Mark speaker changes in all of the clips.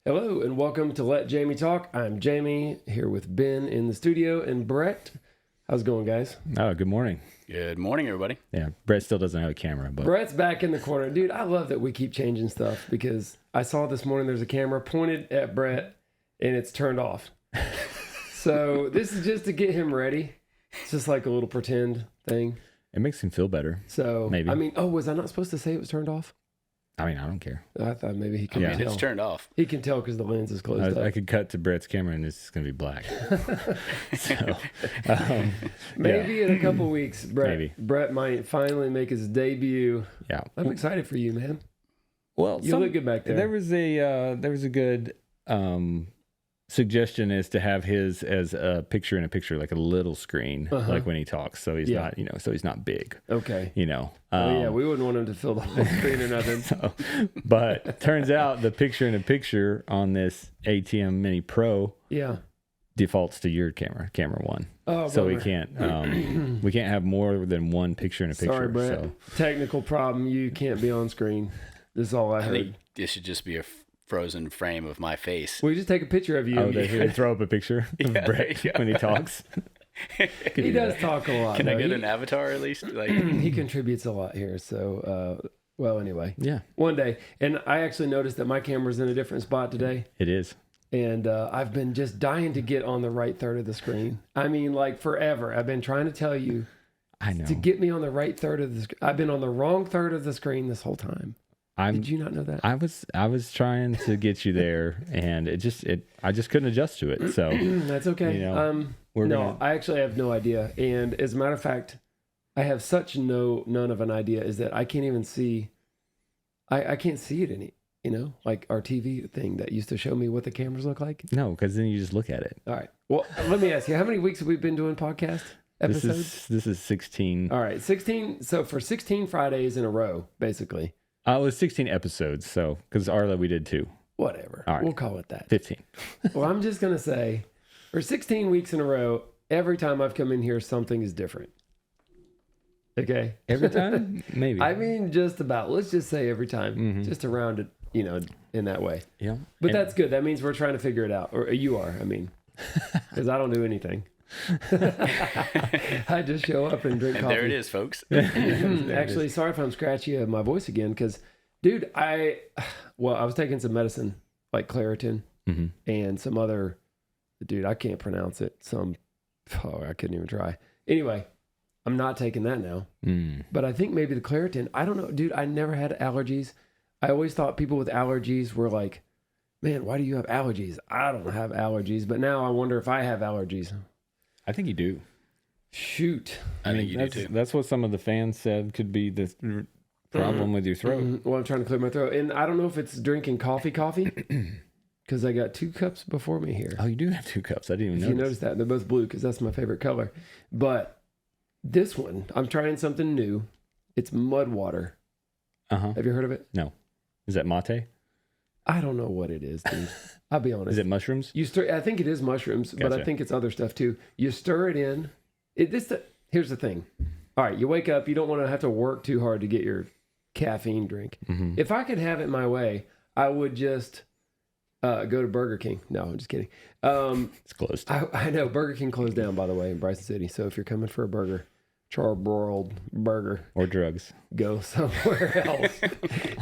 Speaker 1: Hello and welcome to Let Jamie Talk. I'm Jamie here with Ben in the studio and Brett. How's it going, guys?
Speaker 2: Oh, good morning.
Speaker 3: Good morning, everybody.
Speaker 2: Yeah, Brett still doesn't have a camera, but
Speaker 1: Brett's back in the corner. Dude, I love that we keep changing stuff because I saw this morning there's a camera pointed at Brett and it's turned off. So this is just to get him ready. It's just like a little pretend thing.
Speaker 2: it makes him feel better.
Speaker 1: So,
Speaker 2: Maybe.
Speaker 1: I mean, was I not supposed to say it was turned off?
Speaker 2: I mean, I don't care.
Speaker 1: I thought maybe he can
Speaker 3: I mean,
Speaker 1: tell.
Speaker 3: it's turned off.
Speaker 1: He can tell because the lens is closed up.
Speaker 2: I could cut to Brett's camera and it's going to be black. So,
Speaker 1: Maybe in a couple weeks,
Speaker 2: Maybe.
Speaker 1: Brett might finally make his debut.
Speaker 2: yeah.
Speaker 1: I'm excited for you, man.
Speaker 2: Well,
Speaker 1: You look good back there.
Speaker 2: There was a good suggestion is to have his as a picture in a picture, like a little screen, like when he talks. So he's not, so he's not big.
Speaker 1: Okay.
Speaker 2: Oh,
Speaker 1: We wouldn't want him to fill the whole screen or nothing.
Speaker 2: But turns out the picture in a picture on this ATM Mini Pro defaults to your camera one.
Speaker 1: Oh,
Speaker 2: so we
Speaker 1: bummer.
Speaker 2: can't have more than one picture in a picture.
Speaker 1: Sorry, Brett.
Speaker 2: So.
Speaker 1: Technical problem. You can't be on screen. This is all I
Speaker 3: I
Speaker 1: heard.
Speaker 3: think this should just be a frozen frame of my face.
Speaker 1: We just take a picture of you.
Speaker 2: Oh, they throw up a picture of Brett when he talks.
Speaker 1: He does talk a lot.
Speaker 3: Can I
Speaker 1: though.
Speaker 3: get an avatar at least? Like,
Speaker 1: He contributes a lot here. So, well, anyway.
Speaker 2: Yeah,
Speaker 1: One day. And I actually noticed that my camera's in a different spot today.
Speaker 2: it is.
Speaker 1: And I've been just dying to get on the right third of the screen. I mean, like forever. I've been trying to tell you
Speaker 2: I know.
Speaker 1: to get me on the right third of the screen. I've been on the wrong third of the screen this whole time. Did you not know that?
Speaker 2: I was trying to get you there, and I just couldn't adjust to it. So
Speaker 1: That's okay. I actually have no idea. And as a matter of fact, I have such none of an idea is that I can't even see. I can't see it any. Like our TV thing that used to show me what the cameras look like.
Speaker 2: no, because then you just look at it.
Speaker 1: All right. Well, let me ask you, how many weeks have we been doing podcast episodes?
Speaker 2: This is 16.
Speaker 1: All right, 16. So for 16 Fridays in a row, basically.
Speaker 2: It was 16 episodes. So because Arla we did 2.
Speaker 1: Whatever.
Speaker 2: All right.
Speaker 1: We'll call it that.
Speaker 2: 15.
Speaker 1: Well, I'm just gonna say, for 16 weeks in a row, every time I've come in here, something is different. Okay.
Speaker 2: Every time, maybe.
Speaker 1: I mean, just about. Let's just say every time, just around it, in that way.
Speaker 2: Yeah.
Speaker 1: But that's good. That means we're trying to figure it out, or you are. I mean, because I don't do anything. I just show up and drink
Speaker 3: and
Speaker 1: coffee.
Speaker 3: there it is, folks.
Speaker 1: Actually, sorry if I'm scratchy my voice again, because, dude, I was taking some medicine like Claritin and some other, dude, I can't pronounce it. I couldn't even try. Anyway, I'm not taking that now, but I think maybe the Claritin. I don't know, dude. I never had allergies. I always thought people with allergies were like, man, why do you have allergies? I don't have allergies, but now I wonder if I have allergies.
Speaker 2: I think you do.
Speaker 1: Shoot.
Speaker 3: I think you do too.
Speaker 2: That's what some of the fans said could be the problem with your throat.
Speaker 1: Well, I'm trying to clear my throat. And I don't know if it's drinking coffee, because I got 2 cups before me here.
Speaker 2: Oh, you do have 2 cups. I didn't even
Speaker 1: If you notice that, they're both blue because that's my favorite color. But this one, I'm trying something new. It's mud water. Have you heard of it?
Speaker 2: No. Is that mate?
Speaker 1: I don't know what it is, dude. I'll be honest.
Speaker 2: Is it mushrooms?
Speaker 1: You stir. I think it is mushrooms, but I
Speaker 2: Gotcha.
Speaker 1: think it's other stuff too. You stir it in. Here's the thing. All right, you wake up. You don't want to have to work too hard to get your caffeine drink. If I could have it my way, I would just go to Burger King. No, I'm just kidding.
Speaker 2: It's closed.
Speaker 1: I know Burger King closed down, by the way, in Bryson City. So if you're coming for a burger, charbroiled burger,
Speaker 2: Or drugs.
Speaker 1: go somewhere else.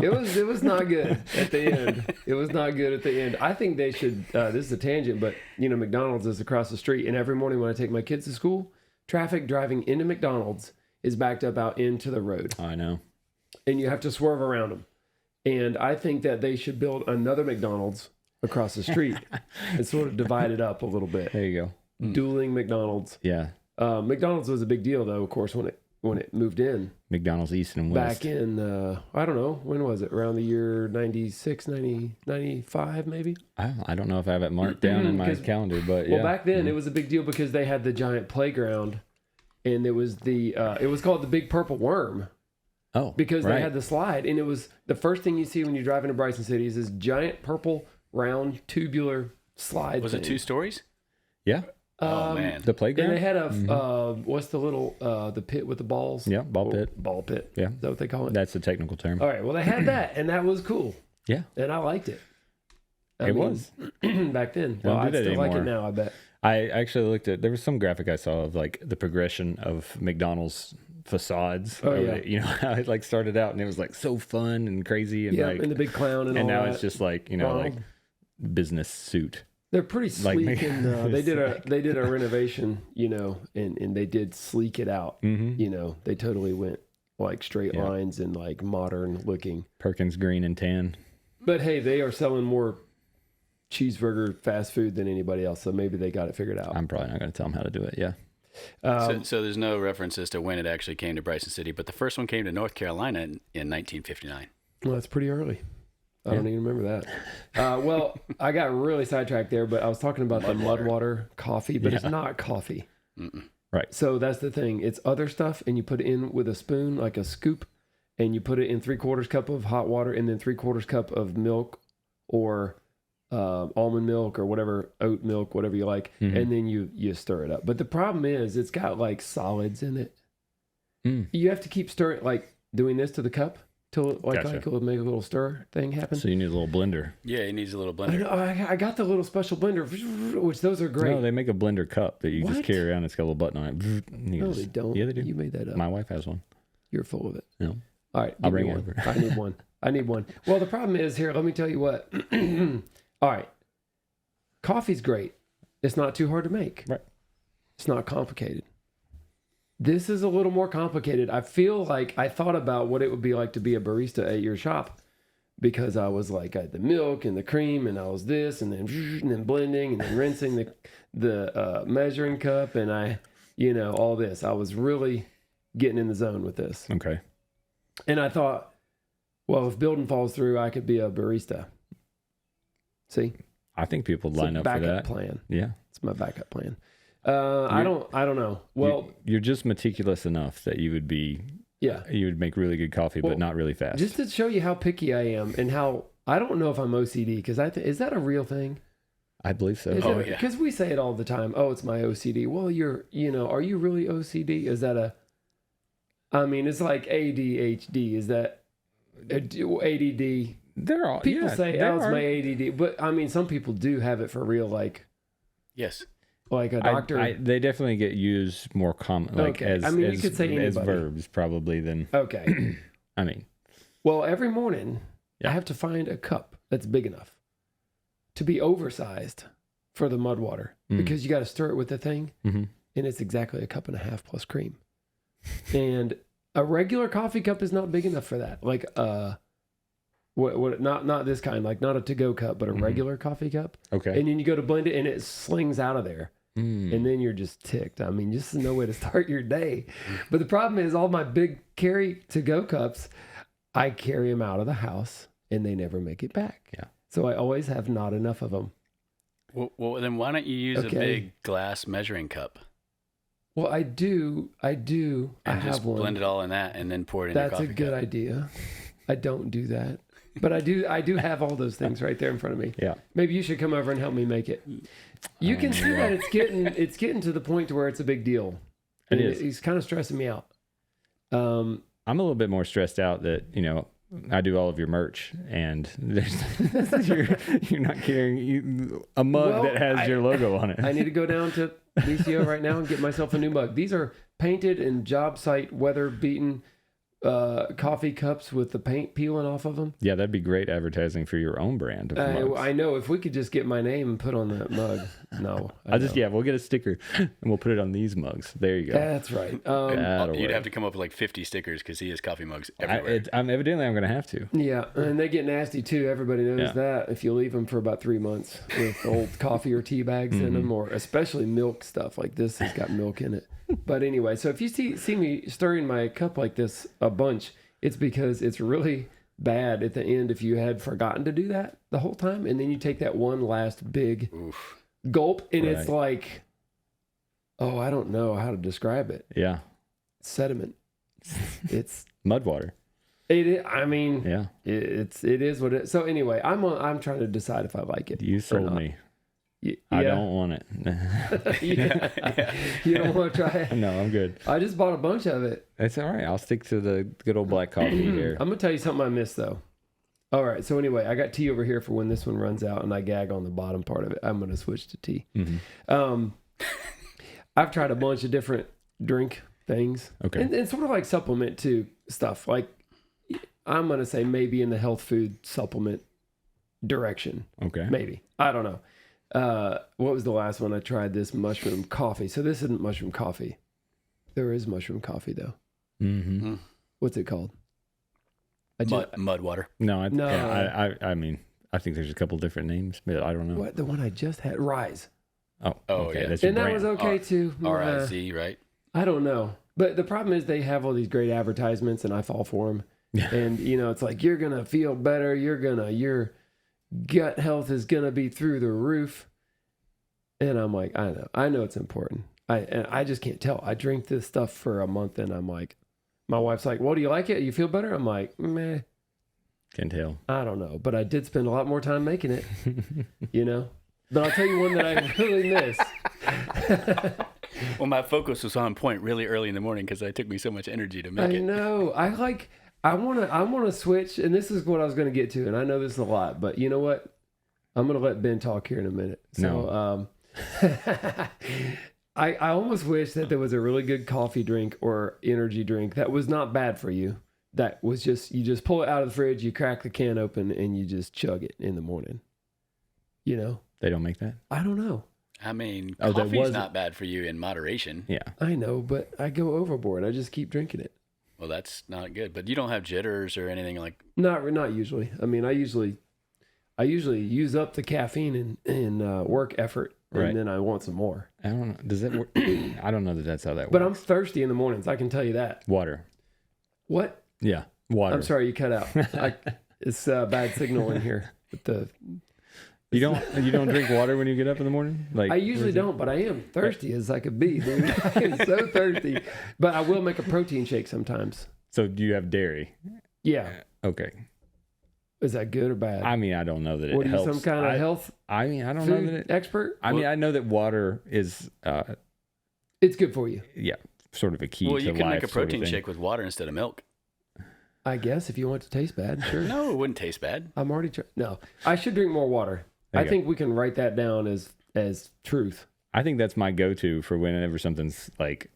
Speaker 1: It was not good at the end. It was not good at the end. I think they should. This is a tangent, but McDonald's is across the street, and every morning when I take my kids to school, traffic driving into McDonald's is backed up out into the road,
Speaker 2: I know.
Speaker 1: and you have to swerve around them. And I think that they should build another McDonald's across the street and sort of divide it up a little bit.
Speaker 2: There you go.
Speaker 1: Dueling McDonald's.
Speaker 2: Yeah.
Speaker 1: McDonald's was a big deal, though, of course, when it moved in.
Speaker 2: McDonald's East and West.
Speaker 1: Back in, I don't know, when was it? Around the year 96, 90, 95, maybe?
Speaker 2: I don't know if I have it marked down in my calendar, but yeah.
Speaker 1: Well, back then, it was a big deal because they had the giant playground, and it was it was called the Big Purple Worm.
Speaker 2: Oh,
Speaker 1: Because
Speaker 2: right.
Speaker 1: they had the slide, and it was the first thing you see when you drive into Bryson City is this giant purple, round, tubular slide
Speaker 3: Was
Speaker 1: thing.
Speaker 3: it 2 stories?
Speaker 2: Yeah.
Speaker 3: Oh, man.
Speaker 2: The playground?
Speaker 1: And they had a, what's the little, the pit with the balls?
Speaker 2: Yeah, ball pit.
Speaker 1: Ball pit.
Speaker 2: Yeah.
Speaker 1: Is that what they call it?
Speaker 2: That's the technical term.
Speaker 1: All right, well, they had that, and that was cool.
Speaker 2: Yeah.
Speaker 1: And I liked it.
Speaker 2: It was
Speaker 1: back then. Well, I still like it now, I bet.
Speaker 2: I actually looked at, there was some graphic I saw of like the progression of McDonald's facades.
Speaker 1: Oh, yeah.
Speaker 2: You know, how it like started out and it was like so fun and crazy and like,
Speaker 1: and the big clown and all
Speaker 2: now
Speaker 1: that.
Speaker 2: it's just like, you know,
Speaker 1: Ronald.
Speaker 2: like business suit.
Speaker 1: They're pretty sleek,
Speaker 2: Like,
Speaker 1: and they did a renovation, you know, and they did sleek it out.
Speaker 2: Mm-hmm.
Speaker 1: You know, they totally went like straight lines and like modern looking.
Speaker 2: Perkins green and tan.
Speaker 1: But hey, they are selling more cheeseburger fast food than anybody else, so maybe they got it figured out.
Speaker 2: I'm probably not going to tell them how to do it. Yeah.
Speaker 3: So there's no references to when it actually came to Bryson City, but the first one came to North Carolina in 1959.
Speaker 1: Well, that's pretty early. I don't even remember that. Well, I got really sidetracked there, but I was talking about the Mudwater coffee, but it's not coffee.
Speaker 3: Mm-mm.
Speaker 2: Right.
Speaker 1: So that's the thing. It's other stuff, and you put it in with a spoon, like a scoop, and you put it in 3/4 cup of hot water, and then 3/4 cup of milk or almond milk or whatever, oat milk, whatever you like, and then you stir it up. But the problem is it's got like solids in it. You have to keep stirring, like doing this to the cup till like it'll make a little stir thing happen.
Speaker 2: So you need a little blender.
Speaker 3: Yeah, he needs a little blender.
Speaker 1: I got the little special blender, which those are great.
Speaker 2: No, they make a blender cup that you just carry around. It's got a little button on it.
Speaker 1: No, they don't.
Speaker 2: Yeah, they do.
Speaker 1: You made that up.
Speaker 2: My wife has one.
Speaker 1: You're full of it.
Speaker 2: No.
Speaker 1: All right,
Speaker 2: I'll bring
Speaker 1: one.
Speaker 2: it over.
Speaker 1: I need one. Well, the problem is here, let me tell you what. All right. Coffee's great. It's not too hard to make.
Speaker 2: Right.
Speaker 1: It's not complicated. This is a little more complicated. I feel like I thought about what it would be like to be a barista at your shop, because I was like, I had the milk and the cream, and I was this, and then blending, and then rinsing the measuring cup, and all this. I was really getting in the zone with this.
Speaker 2: Okay.
Speaker 1: And I thought, well, if building falls through, I could be a barista. See?
Speaker 2: I think people line up for that.
Speaker 1: Backup plan.
Speaker 2: Yeah.
Speaker 1: It's my backup plan. I don't know. Well,
Speaker 2: you're just meticulous enough that you would make really good coffee, but not really fast.
Speaker 1: Just to show you how picky I am and how I don't know if I'm OCD, because is that a real thing?
Speaker 2: I believe so.
Speaker 3: Yeah.
Speaker 1: Because we say it all the time. Oh, it's my OCD. Well, are you really OCD? Is that it's like ADHD. Is that ADD?
Speaker 2: They're all
Speaker 1: people say, "Oh, it's my ADD," but I mean, some people do have it for real. Like,
Speaker 3: yes,
Speaker 1: like a doctor.
Speaker 2: They definitely get used more common, like as
Speaker 1: you could say
Speaker 2: as
Speaker 1: anybody.
Speaker 2: verbs probably than.
Speaker 1: Okay.
Speaker 2: I mean,
Speaker 1: well, every morning I have to find a cup that's big enough to be oversized for the mud water, because you got to stir it with the thing, and it's exactly 1.5 cups plus cream, and a regular coffee cup is not big enough for that. Like not this kind, like not a to-go cup, but a regular coffee cup.
Speaker 2: Okay.
Speaker 1: And then you go to blend it and it slings out of there. And then you're just ticked. I mean, just no way to start your day. But the problem is all my big carry to-go cups, I carry them out of the house and they never make it back.
Speaker 2: Yeah.
Speaker 1: So I always have not enough of them.
Speaker 3: Well, then why don't you use a big glass measuring cup?
Speaker 1: Well, I do. I have
Speaker 3: just
Speaker 1: one.
Speaker 3: Blend it all in that and then pour it in your coffee cup.
Speaker 1: That's a good idea. I don't do that. But I do have all those things right there in front of me.
Speaker 2: Yeah.
Speaker 1: Maybe you should come over and help me make it. You can see that it's getting to the point to where it's a big deal.
Speaker 2: It is.
Speaker 1: It's kind of stressing me out.
Speaker 2: I'm a little bit more stressed out that, I do all of your merch, and you're not carrying a mug that has your logo on it.
Speaker 1: I need to go down to BCO right now and get myself a new mug. These are painted and job site weather beaten coffee cups with the paint peeling off of them.
Speaker 2: Yeah, that'd be great advertising for your own brand of mugs.
Speaker 1: I know, if we could just get my name and put on that mug. No,
Speaker 2: we'll get a sticker and we'll put it on these mugs. There you go.
Speaker 1: That's right.
Speaker 3: You'd have to come up with like 50 stickers because he has coffee mugs everywhere.
Speaker 2: I'm going to have to.
Speaker 1: Yeah, and they get nasty too. Everybody knows that if you leave them for about 3 months with old coffee or tea bags in them, or especially milk stuff like this has got milk in it. But anyway, so if you see me stirring my cup like this a bunch, it's because it's really bad at the end if you had forgotten to do that the whole time, and then you take that one last big gulp, and it's like, I don't know how to describe it.
Speaker 2: Yeah.
Speaker 1: Sediment. It's
Speaker 2: mud water.
Speaker 1: It is, I mean,
Speaker 2: yeah.
Speaker 1: It is what it is. So anyway, I'm trying to decide if I like it.
Speaker 2: You sold me. I don't want it.
Speaker 1: You don't want to try it?
Speaker 2: No, I'm good.
Speaker 1: I just bought a bunch of it.
Speaker 2: It's all right. I'll stick to the good old black coffee here.
Speaker 1: I'm going to tell you something I missed, though. All right. So anyway, I got tea over here for when this one runs out and I gag on the bottom part of it. I'm going to switch to tea. Mm-hmm. I've tried a bunch of different drink things.
Speaker 2: Okay.
Speaker 1: And sort of like supplement to stuff. Like I'm going to say maybe in the health food supplement direction.
Speaker 2: Okay.
Speaker 1: Maybe. I don't know. What was the last one I tried? This mushroom coffee. So this isn't mushroom coffee. There is mushroom coffee though.
Speaker 2: Mm-hmm.
Speaker 1: What's it called?
Speaker 3: Mud water.
Speaker 2: No. I mean, I think there's a couple different names, but I don't know.
Speaker 1: What? The one I just had? Rise.
Speaker 2: Oh, okay.
Speaker 3: Yeah.
Speaker 2: That's your
Speaker 1: And that
Speaker 2: brand.
Speaker 1: was okay too.
Speaker 3: RIZ, right?
Speaker 1: I don't know. But the problem is they have all these great advertisements and I fall for them. And, it's like, you're going to feel better. Your gut health is going to be through the roof. And I'm like, I know it's important. I just can't tell. I drink this stuff for a month and I'm like, my wife's like, well, do you like it? You feel better? I'm like, meh.
Speaker 2: Can't tell.
Speaker 1: I don't know. But I did spend a lot more time making it, But I'll tell you one that I really miss.
Speaker 3: Well, my focus was on point really early in the morning because it took me so much energy to make it.
Speaker 1: I know. I want to switch, and this is what I was going to get to, and I know this is a lot, but you know what? I'm going to let Ben talk here in a minute. So, I almost wish that there was a really good coffee drink or energy drink that was not bad for you. That was just, you just pull it out of the fridge, you crack the can open, and you just chug it in the morning.
Speaker 2: They don't make that?
Speaker 1: I don't know.
Speaker 3: I mean, coffee's not bad for you in moderation.
Speaker 2: Yeah.
Speaker 1: I know, but I go overboard. I just keep drinking it.
Speaker 3: Well, that's not good. But you don't have jitters or anything like...
Speaker 1: Not usually. I mean, I usually use up the caffeine in work effort, and then I want some more.
Speaker 2: I don't know. Does that work? I don't know that that's how that works.
Speaker 1: But I'm thirsty in the mornings. I can tell you that.
Speaker 2: Water.
Speaker 1: What?
Speaker 2: Yeah, water.
Speaker 1: I'm sorry, you cut out. It's bad signal in here. But
Speaker 2: you don't drink water when you get up in the morning? Like
Speaker 1: I usually don't, but I am thirsty as I could be, dude. I am so thirsty. But I will make a protein shake sometimes.
Speaker 2: So do you have dairy?
Speaker 1: Yeah.
Speaker 2: Okay.
Speaker 1: Is that good or bad?
Speaker 2: I mean, I don't know that it
Speaker 1: what,
Speaker 2: helps.
Speaker 1: Are you some kind of health?
Speaker 2: I mean, I don't know that
Speaker 1: expert.
Speaker 2: I mean, I know that water is.
Speaker 1: It's good for you.
Speaker 2: Yeah, sort of a key.
Speaker 3: Well,
Speaker 2: to
Speaker 3: you can make a protein
Speaker 2: sort of
Speaker 3: shake with water instead of milk.
Speaker 1: I guess if you want it to taste bad, sure.
Speaker 3: No, it wouldn't taste bad.
Speaker 1: I'm already no. I should drink more water. I think we can write that down as truth.
Speaker 2: I think that's my go-to for whenever something's like,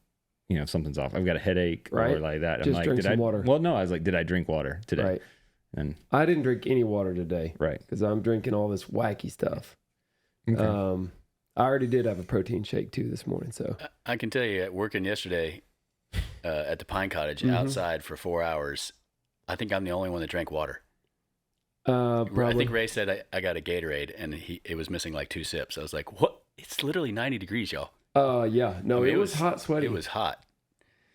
Speaker 2: something's off. I've got a headache or like that.
Speaker 1: Just
Speaker 2: I'm like,
Speaker 1: drink some water.
Speaker 2: Well, no, I was like, did I drink water today?
Speaker 1: Right.
Speaker 2: And
Speaker 1: I didn't drink any water today.
Speaker 2: Right.
Speaker 1: Because I'm drinking all this wacky stuff.
Speaker 2: Okay.
Speaker 1: I already did have a protein shake too this morning. So
Speaker 3: I can tell you, working yesterday at the Pine Cottage outside for 4 hours, I think I'm the only one that drank water.
Speaker 1: Probably.
Speaker 3: I think Ray said I got a Gatorade and it was missing like 2 sips. I was like, what? It's literally 90 degrees, y'all.
Speaker 1: Yeah. No, it was hot, sweaty.
Speaker 3: It was hot.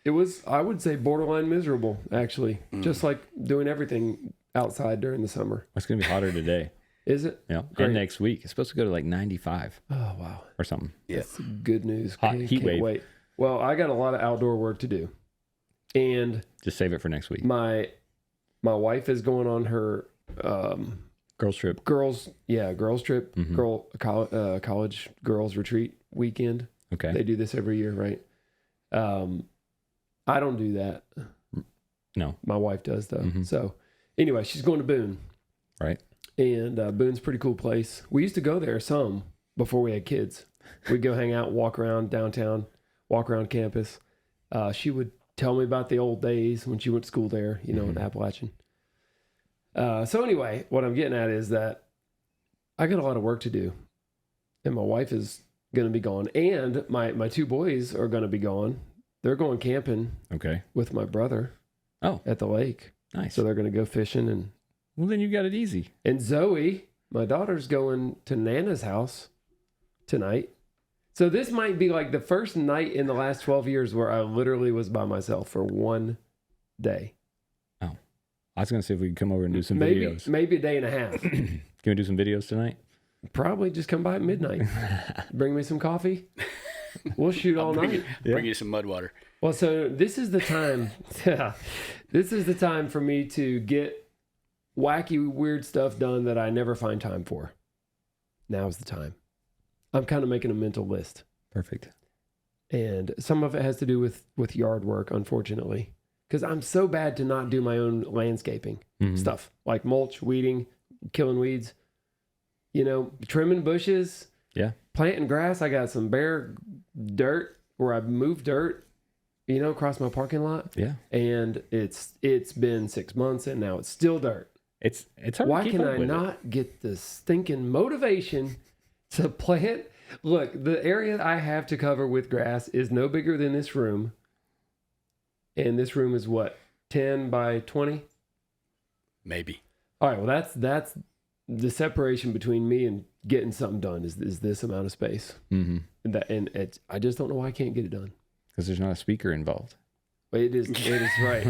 Speaker 1: It was, I would say, borderline miserable, actually. Just like doing everything outside during the summer.
Speaker 2: It's going to be hotter today.
Speaker 1: Is it?
Speaker 2: Yeah.
Speaker 1: Great.
Speaker 2: And next week. It's supposed to go to like 95.
Speaker 1: Oh, wow.
Speaker 2: Or something.
Speaker 3: Yeah.
Speaker 1: That's good news.
Speaker 2: Heat wave.
Speaker 1: Wait. Well, I got a lot of outdoor work to do. And
Speaker 2: just save it for next week.
Speaker 1: My wife is going on her
Speaker 2: girls trip.
Speaker 1: Girls trip. College girls retreat weekend.
Speaker 2: Okay.
Speaker 1: They do this every year, right? I don't do that.
Speaker 2: No.
Speaker 1: My wife does though. So anyway, she's going to Boone.
Speaker 2: Right.
Speaker 1: And Boone's a pretty cool place. We used to go there some before we had kids. We'd go hang out, walk around downtown, walk around campus. She would tell me about the old days when she went to school there, in Appalachian. So anyway, what I'm getting at is that I got a lot of work to do. And my wife is going to be gone. And my 2 boys are going to be gone. They're going camping with my brother at the lake.
Speaker 2: Nice.
Speaker 1: So they're going to go fishing. And
Speaker 2: well, then you got it easy.
Speaker 1: And Zoe, my daughter's going to Nana's house tonight. So this might be like the first night in the last 12 years where I literally was by myself for one day.
Speaker 2: Oh, I was going to see if we could come over and do some videos.
Speaker 1: Maybe a day and a half.
Speaker 2: Can we do some videos tonight?
Speaker 1: Probably just come by at midnight. Bring me some coffee. We'll shoot all night.
Speaker 3: Bring you some mud water.
Speaker 1: Well, so this is the time. This is the time for me to get wacky, weird stuff done that I never find time for. Now's the time. I'm kind of making a mental list.
Speaker 2: Perfect.
Speaker 1: And some of it has to do with yard work, unfortunately, because I'm so bad to not do my own landscaping stuff, like mulch, weeding, killing weeds, trimming bushes, planting grass. I got some bare dirt where I've moved dirt, across my parking lot. Yeah. And it's been 6 months and now it's still dirt.
Speaker 2: It's hard.
Speaker 1: Why
Speaker 2: to keep
Speaker 1: can
Speaker 2: up
Speaker 1: I
Speaker 2: with
Speaker 1: not get the stinking motivation to plant? Look, the area I have to cover with grass is no bigger than this room. And this room is what, 10 by 20?
Speaker 3: Maybe.
Speaker 1: All right, well, that's the separation between me and getting something done is this amount of space. Mm-hmm. And I just don't know why I can't get it done.
Speaker 2: Because there's not a speaker involved.
Speaker 1: It is right.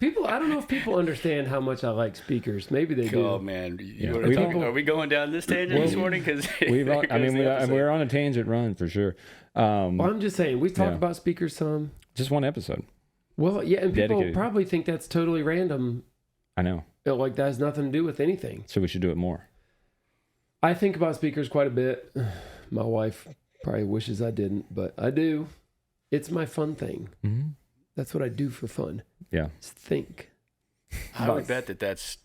Speaker 1: People, I don't know if people understand how much I like speakers. Maybe they do.
Speaker 3: Oh man, are we going down this tangent this morning? Because
Speaker 2: we're on a tangent run for sure.
Speaker 1: Well, I'm just saying we've talked about speakers some.
Speaker 2: Just one episode.
Speaker 1: Well, yeah, and people probably think that's totally random.
Speaker 2: I know.
Speaker 1: Like that has nothing to do with anything.
Speaker 2: So we should do it more.
Speaker 1: I think about speakers quite a bit. My wife probably wishes I didn't, but I do. It's my fun thing. Mm-hmm. That's what I do for fun. Yeah. Just think.
Speaker 3: I would bet that's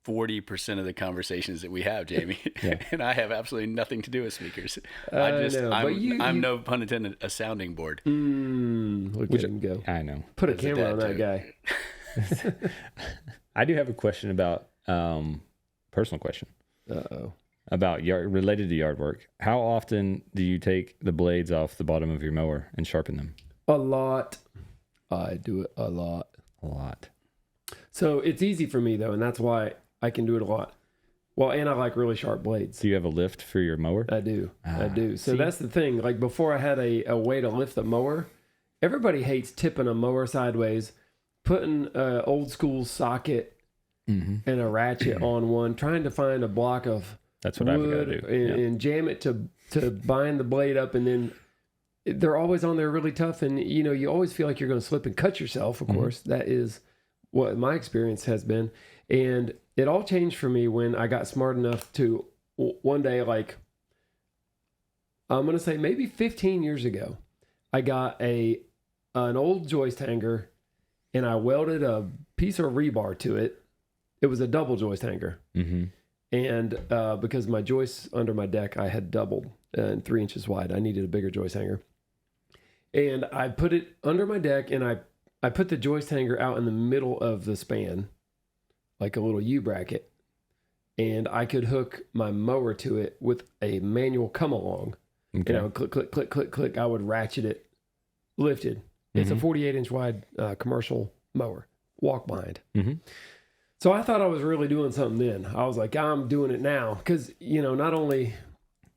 Speaker 3: 40% of the conversations that we have, Jamie. Yeah. And I have absolutely nothing to do with speakers. I'm no pun intended, a sounding board.
Speaker 1: Look at him go.
Speaker 2: I know.
Speaker 1: Put a camera on that guy.
Speaker 2: I do have a question about, personal question. Uh-oh. About related to yard work. How often do you take the blades off the bottom of your mower and sharpen them?
Speaker 1: A lot. I do it a lot.
Speaker 2: A lot.
Speaker 1: So it's easy for me though, and that's why I can do it a lot. Well, and I like really sharp blades.
Speaker 2: Do you have a lift for your mower?
Speaker 1: I do. So that's the thing. Like before I had a way to lift the mower, everybody hates tipping a mower sideways, putting an old school socket and a ratchet on one, trying to find a block of
Speaker 2: that's what I've got to do.
Speaker 1: And jam it to bind the blade up, and then they're always on there really tough, and you always feel like you're going to slip and cut yourself. Of course, that is what my experience has been, and it all changed for me when I got smart enough to one day, like I'm going to say maybe 15 years ago, I got an old joist hanger, and I welded a piece of rebar to it. It was a double joist hanger. Mm-hmm. And because my joists under my deck, I had doubled and 3 inches wide. I needed a bigger joist hanger. And I put it under my deck, and I put the joist hanger out in the middle of the span, like a little U-bracket. And I could hook my mower to it with a manual come-along. Okay. Click, click, click, click, click. I would ratchet it, lifted. It's a 48-inch wide commercial mower, walk behind. Mm-hmm. So I thought I was really doing something then. I was like, I'm doing it now. Because, not only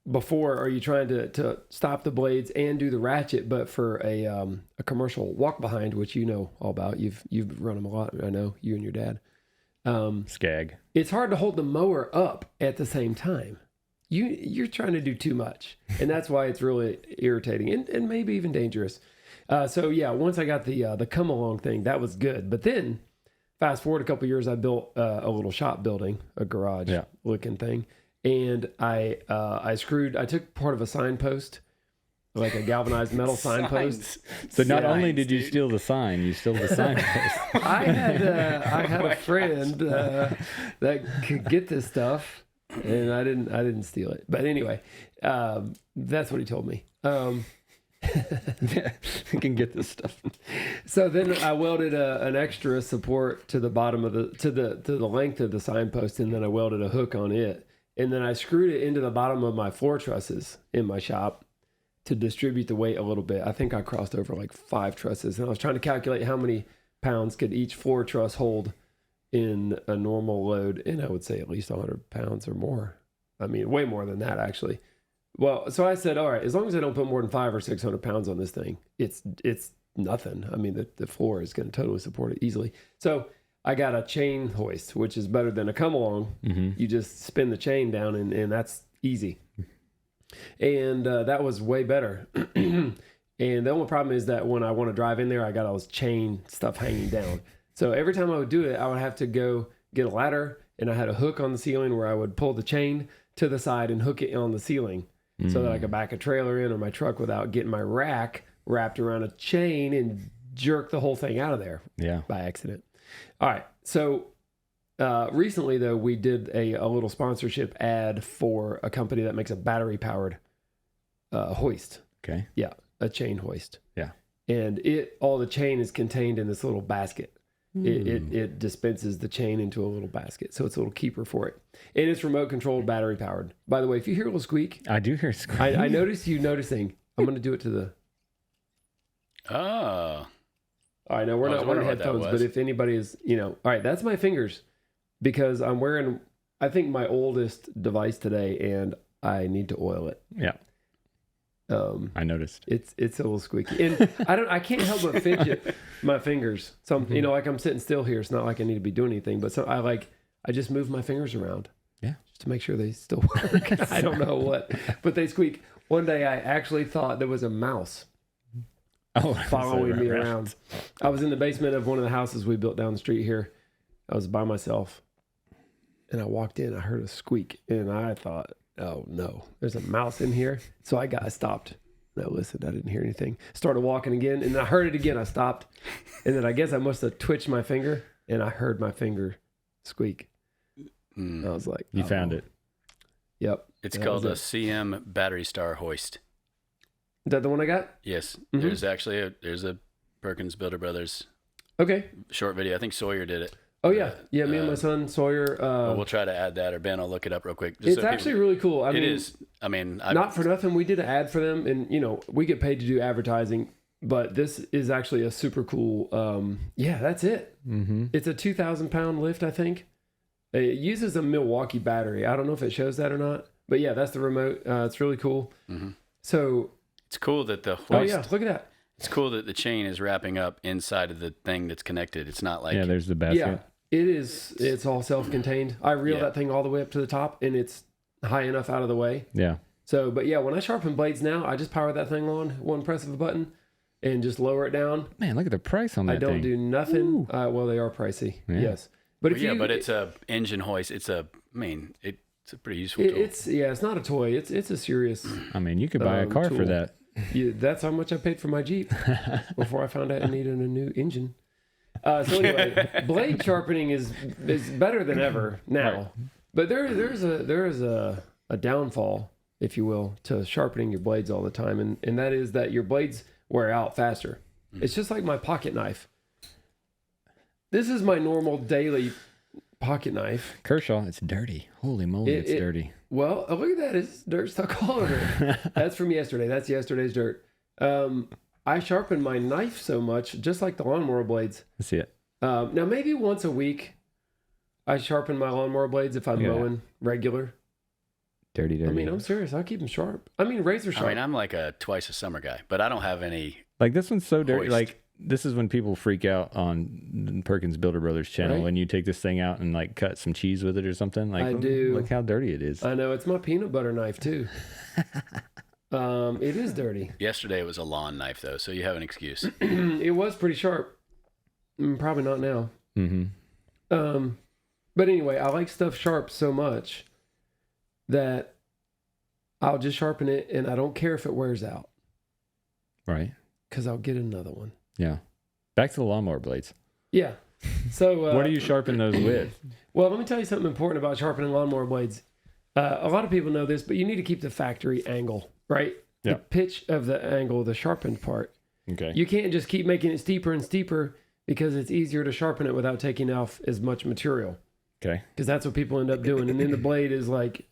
Speaker 1: before are you trying to stop the blades and do the ratchet, but for a commercial walk behind, which you know all about. You've run them a lot. I know, you and your dad.
Speaker 2: Skag.
Speaker 1: It's hard to hold the mower up at the same time. You're trying to do too much. And that's why it's really irritating and maybe even dangerous. So yeah, once I got the come along thing, that was good. But then fast forward a couple of years, I built a little shop building, a garage looking thing. And I took part of a signpost, like a galvanized metal signpost.
Speaker 2: So not only did you steal the sign, you stole the signpost.
Speaker 1: I had a friend that could get this stuff, and I didn't steal it. But anyway, that's what he told me.
Speaker 2: You can get this stuff.
Speaker 1: So then I welded an extra support to the bottom of to the length of the signpost, and then I welded a hook on it, and then I screwed it into the bottom of my floor trusses in my shop to distribute the weight a little bit. I think I crossed over like 5 trusses, and I was trying to calculate how many pounds could each floor truss hold in a normal load, and I would say at least 100 pounds or more. I mean, way more than that actually. Well, so I said, all right, as long as I don't put more than 500 or 600 pounds on this thing, it's nothing. I mean, the floor is going to totally support it easily. So I got a chain hoist, which is better than a come along. Mm-hmm. You just spin the chain down, and that's easy. And that was way better. And the only problem is that when I want to drive in there, I got all this chain stuff hanging down. So every time I would do it, I would have to go get a ladder, and I had a hook on the ceiling where I would pull the chain to the side and hook it on the ceiling. So that I could back a trailer in or my truck without getting my rack wrapped around a chain and jerk the whole thing out of there.
Speaker 2: Yeah.
Speaker 1: By accident. All right. So recently, though, we did a little sponsorship ad for a company that makes a battery-powered hoist.
Speaker 2: Okay.
Speaker 1: Yeah, a chain hoist.
Speaker 2: Yeah.
Speaker 1: And all the chain is contained in this little basket. It dispenses the chain into a little basket. So it's a little keeper for it. And it's remote controlled, battery powered. By the way, if you hear a little squeak.
Speaker 2: I do hear a squeak.
Speaker 1: I noticed you noticing. I'm going to do it to the.
Speaker 3: Oh.
Speaker 1: All right. Now we're not wearing headphones, but if anybody is, all right, that's my fingers because I'm wearing, I think, my oldest device today and I need to oil it.
Speaker 2: Yeah. I noticed
Speaker 1: it's a little squeaky, and I can't help but fidget my fingers. Like I'm sitting still here. It's not like I need to be doing anything, but I just move my fingers around, just to make sure they still work. I don't know what, but they squeak. One day I actually thought there was a mouse following me around. I was in the basement of one of the houses we built down the street here. I was by myself, and I walked in. I heard a squeak, and I thought, oh no, there's a mouse in here. So I stopped. I listened. I didn't hear anything. Started walking again, and I heard it again. I stopped, and then I guess I must have twitched my finger, and I heard my finger squeak. I was like,
Speaker 2: "You found it."
Speaker 1: Yep.
Speaker 3: It's called a CM Battery Star Hoist.
Speaker 1: Is that the one I got?
Speaker 3: Yes. Mm-hmm. There's actually there's a Perkins Builder Brothers.
Speaker 1: Okay.
Speaker 3: Short video. I think Sawyer did it.
Speaker 1: Oh yeah, me and my son Sawyer.
Speaker 3: We'll try to add that, or Ben, I'll look it up real quick.
Speaker 1: It's actually really cool.
Speaker 3: It is. I mean,
Speaker 1: not for nothing, we did an ad for them, and we get paid to do advertising. But this is actually a super cool. That's it. Mm-hmm. It's a 2,000-pound lift, I think. It uses a Milwaukee battery. I don't know if it shows that or not, but yeah, that's the remote. It's really cool. Mm-hmm. So
Speaker 3: it's cool that the hoist.
Speaker 1: Oh yeah, look at that.
Speaker 3: It's cool that the chain is wrapping up inside of the thing that's connected. It's not like
Speaker 2: there's the basket.
Speaker 1: Yeah. It is. It's all self-contained. I reel that thing all the way up to the top, and it's high enough out of the way. Yeah. So, but yeah, when I sharpen blades now, I just power that thing on, one press of a button, and just lower it down.
Speaker 2: Man, look at the price on that thing.
Speaker 1: I don't do nothing. Well, they are pricey. Yeah. Yes. But
Speaker 3: but it's a engine hoist. It's a pretty useful tool.
Speaker 1: It's not a toy. It's a serious.
Speaker 2: I mean, you could buy a car tool for that.
Speaker 1: That's how much I paid for my Jeep before I found out I needed a new engine. So anyway, blade sharpening is better than ever now, right. But there is a downfall, if you will, to sharpening your blades all the time, and that is that your blades wear out faster. It's just like my pocket knife. This is my normal daily pocket knife.
Speaker 2: Kershaw, it's dirty. Holy moly, it's dirty.
Speaker 1: Well, look at that. It's dirt stuck all over it. That's from yesterday. That's yesterday's dirt. I sharpen my knife so much, just like the lawnmower blades.
Speaker 2: I see it.
Speaker 1: Now, maybe once a week, I sharpen my lawnmower blades if I'm mowing regular.
Speaker 2: Dirty.
Speaker 1: I mean, I'm serious. I keep them sharp. I mean, razor sharp.
Speaker 3: I mean, I'm like a twice a summer guy, but I don't have any.
Speaker 2: Like this one's so dirty. Like this is when people freak out on Perkins Builder Brothers channel when you take this thing out and like cut some cheese with it or something. Like
Speaker 1: I do.
Speaker 2: Look how dirty it is.
Speaker 1: I know. It's my peanut butter knife too. It is dirty.
Speaker 3: Yesterday it was a lawn knife though, so you have an excuse.
Speaker 1: It was pretty sharp. Probably not now. Mm-hmm. But anyway, I like stuff sharp so much that I'll just sharpen it, and I don't care if it wears out.
Speaker 2: Right.
Speaker 1: Because I'll get another one.
Speaker 2: Yeah. Back to the lawnmower blades.
Speaker 1: Yeah. So
Speaker 2: what do you sharpen those with?
Speaker 1: Well, let me tell you something important about sharpening lawnmower blades. A lot of people know this, but you need to keep the factory angle, right? Yeah. The pitch of the angle, the sharpened part. Okay. You can't just keep making it steeper and steeper because it's easier to sharpen it without taking off as much material. Okay. Because that's what people end up doing. And then the blade is like,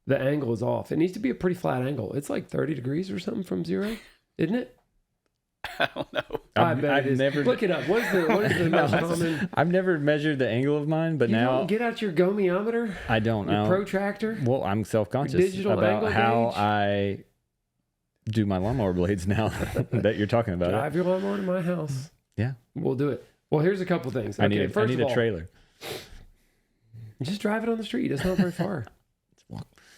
Speaker 1: the angle is off. It needs to be a pretty flat angle. It's like 30 degrees or something from zero, isn't it?
Speaker 3: I don't know.
Speaker 1: I bet it is. Never look it up. What is the most common?
Speaker 2: I've never measured the angle of mine, but
Speaker 1: you
Speaker 2: now
Speaker 1: don't get out your gomiometer.
Speaker 2: I don't know.
Speaker 1: Protractor.
Speaker 2: Well, I'm self-conscious about how I do my lawnmower blades now that you're talking about.
Speaker 1: Drive your lawnmower to my house.
Speaker 2: Yeah,
Speaker 1: we'll do it. Well, here's a couple things. Okay,
Speaker 2: I need a trailer.
Speaker 1: Just drive it on the street. It's not very far.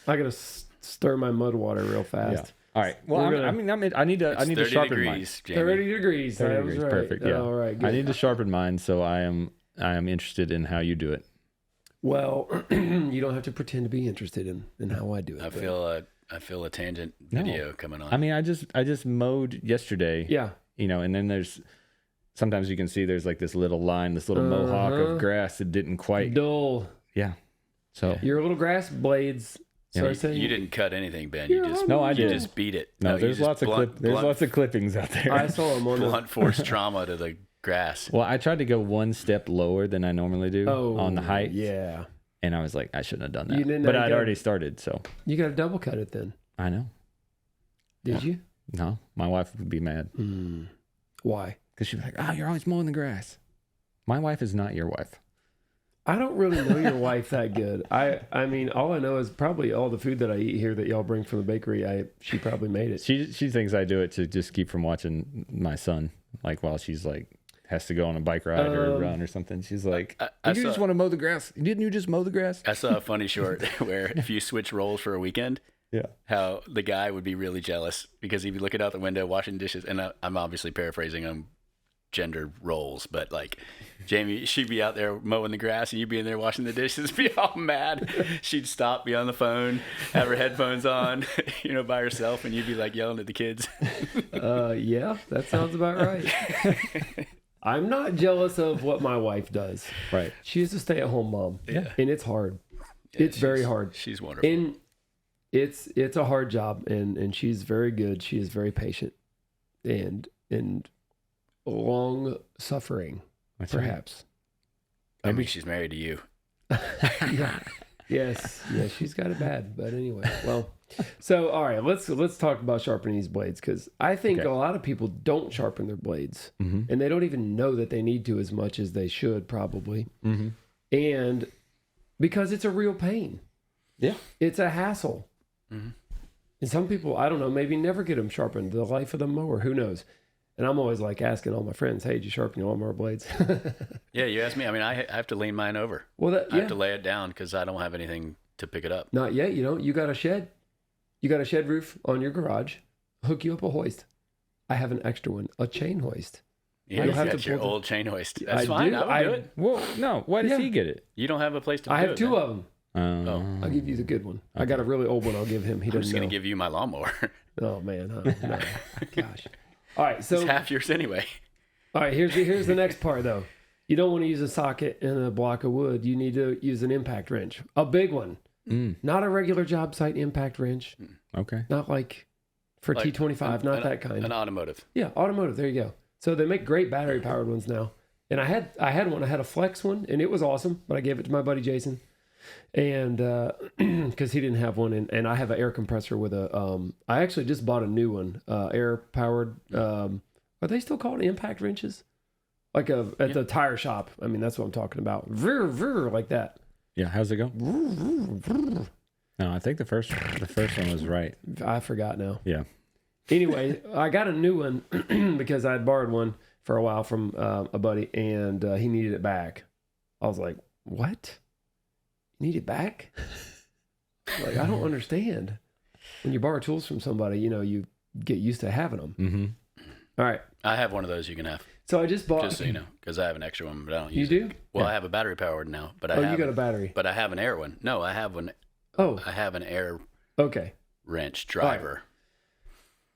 Speaker 1: I gotta stir my mud water real fast.
Speaker 2: Yeah. All right. Well, I need to sharpen mine.
Speaker 1: 30 degrees.
Speaker 2: 30 degrees. Right. Perfect. Yeah.
Speaker 1: All right. Good.
Speaker 2: I need to sharpen mine, so I am interested in how you do it.
Speaker 1: Well, you don't have to pretend to be interested in how I do it.
Speaker 3: I feel a tangent video coming on.
Speaker 2: I mean, I just mowed yesterday. Yeah. And then there's sometimes you can see there's like this little line, this little mohawk of grass that didn't quite
Speaker 1: dull.
Speaker 2: Yeah. So
Speaker 1: your little grass blades.
Speaker 3: You didn't cut anything, Ben.
Speaker 2: I did.
Speaker 3: You just beat it.
Speaker 2: No, there's lots of lots of clippings out there.
Speaker 1: I saw them on
Speaker 3: blunt force trauma to the grass.
Speaker 2: Well, I tried to go one step lower than I normally do on the height.
Speaker 1: Yeah.
Speaker 2: And I was like, I shouldn't have done that. But I'd already started, so.
Speaker 1: You got to double cut it then.
Speaker 2: I know.
Speaker 1: Did you?
Speaker 2: No, my wife would be mad.
Speaker 1: Why?
Speaker 2: Because she'd be like, you're always mowing the grass. My wife is not your wife.
Speaker 1: I don't really know your wife that good. I mean, all I know is probably all the food that I eat here that y'all bring from the bakery. She probably made it.
Speaker 2: She thinks I do it to just keep from watching my son, like while she's like has to go on a bike ride or a run or something. She's like, you just want to mow the grass? Didn't you just mow the grass?
Speaker 3: I saw a funny short where if you switch roles for a weekend, how the guy would be really jealous because he'd be looking out the window washing dishes, and I'm obviously paraphrasing him. Gender roles, but like Jamie, she'd be out there mowing the grass and you'd be in there washing the dishes, be all mad. She'd stop, be on the phone, have her headphones on, by herself, and you'd be like yelling at the kids.
Speaker 1: Yeah, that sounds about right. I'm not jealous of what my wife does.
Speaker 2: Right.
Speaker 1: She's a stay-at-home mom.
Speaker 3: Yeah.
Speaker 1: And it's hard. It's very hard.
Speaker 3: She's wonderful.
Speaker 1: And it's a hard job, and she's very good. She is very patient and long suffering, perhaps.
Speaker 3: I mean, she's married to you.
Speaker 1: Yeah. Yes, she's got it bad. But anyway, well, so all right, let's talk about sharpening these blades, because I think a lot of people don't sharpen their blades, and they don't even know that they need to as much as they should probably, and because it's a real pain.
Speaker 2: Yeah,
Speaker 1: it's a hassle, and some people, I don't know, maybe never get them sharpened. The life of the mower, who knows? And I'm always like asking all my friends, hey, did you sharpen your lawnmower blades?
Speaker 3: Yeah, you asked me. I mean, I have to lean mine over. Well, I have to lay it down because I don't have anything to pick it up.
Speaker 1: Not yet, you don't. You got a shed. You got a shed roof on your garage. Hook you up a hoist. I have an extra one, a chain hoist.
Speaker 3: Yeah, you got your old chain hoist. That's fine. I would do it.
Speaker 2: Well, no. Why does he get it?
Speaker 3: You don't have a place to do
Speaker 1: it. I have two of
Speaker 3: them.
Speaker 1: I'll give you the good one. Okay. I got a really old one I'll give him. He doesn't know. I'm just going
Speaker 3: to give you my lawnmower.
Speaker 1: Oh, man. No. Gosh. All right, so
Speaker 3: it's half yours anyway.
Speaker 1: All right, here's the next part though. You don't want to use a socket and a block of wood. You need to use an impact wrench, a big one, not a regular job site impact wrench.
Speaker 2: Okay.
Speaker 1: Not like for T25, not that kind.
Speaker 3: An automotive.
Speaker 1: Yeah, automotive. There you go. So they make great battery powered ones now. And I had one. I had a flex one, and it was awesome. But I gave it to my buddy Jason, and because he didn't have one, and I have an air compressor with a. I actually just bought a new one, air powered. Are they still called impact wrenches? Like at the tire shop. I mean, that's what I'm talking about. Vrr, like that.
Speaker 2: Yeah, how's it go? No, I think the first one was right.
Speaker 1: I forgot now.
Speaker 2: Yeah.
Speaker 1: Anyway, I got a new one because I had borrowed one for a while from a buddy, and he needed it back. I was like, "What? You need it back?" Like, I don't understand. When you borrow tools from somebody, you get used to having them.
Speaker 2: Mm-hmm.
Speaker 1: All right.
Speaker 3: I have one of those you can have.
Speaker 1: So I just bought.
Speaker 3: Just so you know, because I have an extra one, but I don't use
Speaker 1: it. You
Speaker 3: do?
Speaker 1: Do?
Speaker 3: Well, I have a battery powered now, but I have.
Speaker 1: You got a battery.
Speaker 3: But I have an air one. No, I have one.
Speaker 1: Oh.
Speaker 3: I have an air.
Speaker 1: Okay.
Speaker 3: Wrench driver.
Speaker 1: Right.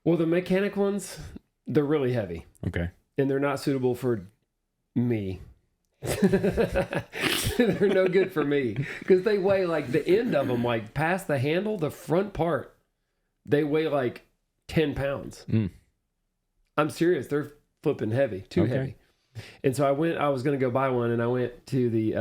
Speaker 1: Well, the mechanic ones, they're really heavy.
Speaker 2: Okay.
Speaker 1: And they're not suitable for me. They're no good for me because they weigh like the end of them, like past the handle, the front part, they weigh like 10 pounds. I'm serious. They're flipping heavy, too heavy. And so I was going to go buy one, and I went to the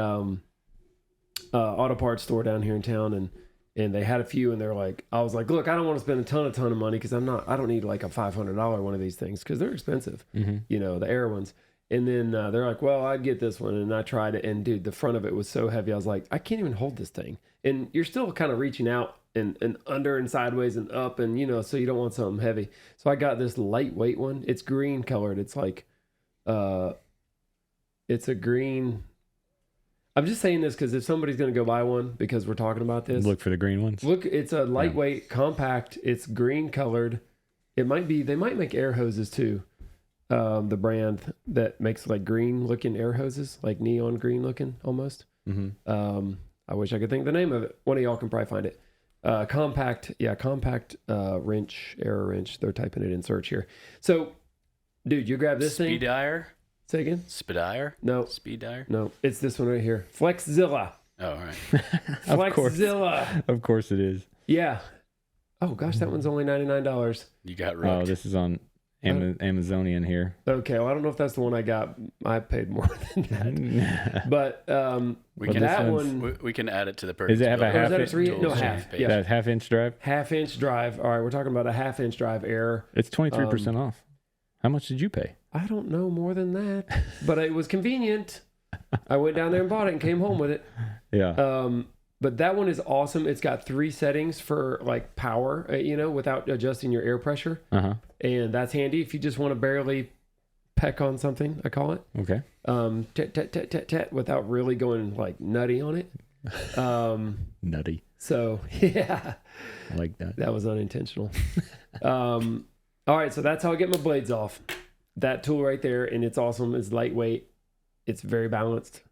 Speaker 1: auto parts store down here in town, and they had a few, and they're like, I was like, look, I don't want to spend a ton of money because I don't need like a $500 one of these things because they're expensive, the air ones. And then they're like, well, I'd get this one. And I tried it. And dude, the front of it was so heavy. I was like, I can't even hold this thing. And you're still kind of reaching out and under and sideways and up. And, so you don't want something heavy. So I got this lightweight one. It's green colored. It's like, it's a green. I'm just saying this because if somebody's going to go buy one because we're talking about this.
Speaker 2: Look for the green ones.
Speaker 1: Look, it's a lightweight, compact. It's green colored. They might make air hoses too. The brand that makes like green looking air hoses, like neon green looking almost. I wish I could think the name of it. One of y'all can probably find it. Compact wrench, air wrench. They're typing it in search here. So, dude, you grab this
Speaker 3: Speed
Speaker 1: thing.
Speaker 3: Iron?
Speaker 1: Say again?
Speaker 3: Spedier?
Speaker 1: No.
Speaker 3: Speed Dyer?
Speaker 1: No, it's this one right here. Flexzilla.
Speaker 3: Oh, all right.
Speaker 1: Flexzilla.
Speaker 2: Of course it is.
Speaker 1: Yeah. Oh, gosh, that one's only $99.
Speaker 3: You got rooked.
Speaker 2: Oh, this is on Amazonian here.
Speaker 1: Okay, well, I don't know if that's the one I got. I paid more than that. But
Speaker 3: we can add it to the Perkins.
Speaker 2: Does it have a half?
Speaker 1: Is that a 3? No, half.
Speaker 2: Yeah, that half-inch drive.
Speaker 1: Half-inch drive. All right, we're talking about a half-inch drive error.
Speaker 2: It's 23% off. How much did you pay?
Speaker 1: I don't know more than that, but it was convenient. I went down there and bought it and came home with it.
Speaker 2: Yeah.
Speaker 1: But that one is awesome. It's got 3 settings for like power, without adjusting your air pressure.
Speaker 2: Uh-huh.
Speaker 1: And that's handy if you just want to barely peck on something, I call it.
Speaker 2: Okay.
Speaker 1: Tat, without really going like nutty on it.
Speaker 2: Nutty.
Speaker 1: So, yeah.
Speaker 2: I like that.
Speaker 1: That was unintentional. All right, so that's how I get my blades off. That tool right there, and it's awesome. It's lightweight. It's very balanced.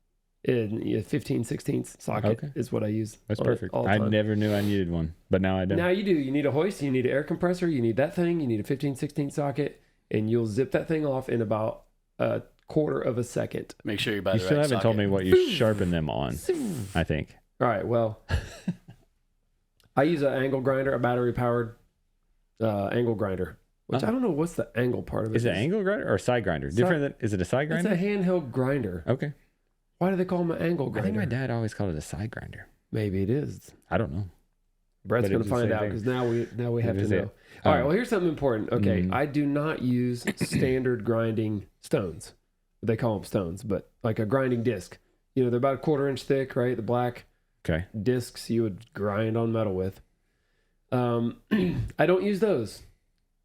Speaker 1: 15/16 socket is what I use.
Speaker 2: That's perfect. I never knew I needed one, but now I do.
Speaker 1: Now you do. You need a hoist. You need an air compressor. You need that thing. You need a 15/16 socket, and you'll zip that thing off in about a quarter of a second.
Speaker 3: Make sure you buy the right
Speaker 2: socket. You still haven't told me what you sharpen them on, I think.
Speaker 1: All right, well, I use an angle grinder, a battery-powered angle grinder. Which I don't know what's the angle part of it.
Speaker 2: Is it an angle grinder or a side grinder? Is it a side grinder?
Speaker 1: It's a handheld grinder.
Speaker 2: Okay.
Speaker 1: Why do they call them an angle grinder?
Speaker 2: I think my dad always called it a side grinder.
Speaker 1: Maybe it is.
Speaker 2: I don't know.
Speaker 1: Brett's going to find out because now we have to know. All right, well, here's something important. Okay, I do not use standard grinding stones. They call them stones, but like a grinding disc. They're about a 1/4 inch thick, right? The black discs you would grind on metal with. I don't use those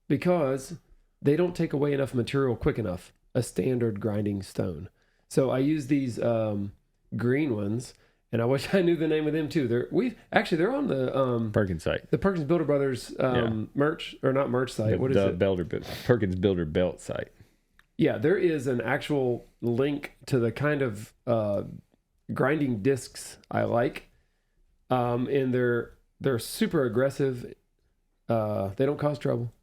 Speaker 1: because they don't take away enough material quick enough, a standard grinding stone. So I use these green ones, and I wish I knew the name of them too. They're on the
Speaker 2: Perkins site,
Speaker 1: the Perkins Builder Brothers merch or not merch site. What is it?
Speaker 2: Perkins Builder Belt site.
Speaker 1: Yeah, there is an actual link to the kind of grinding discs I like, and they're super aggressive. They don't cause trouble,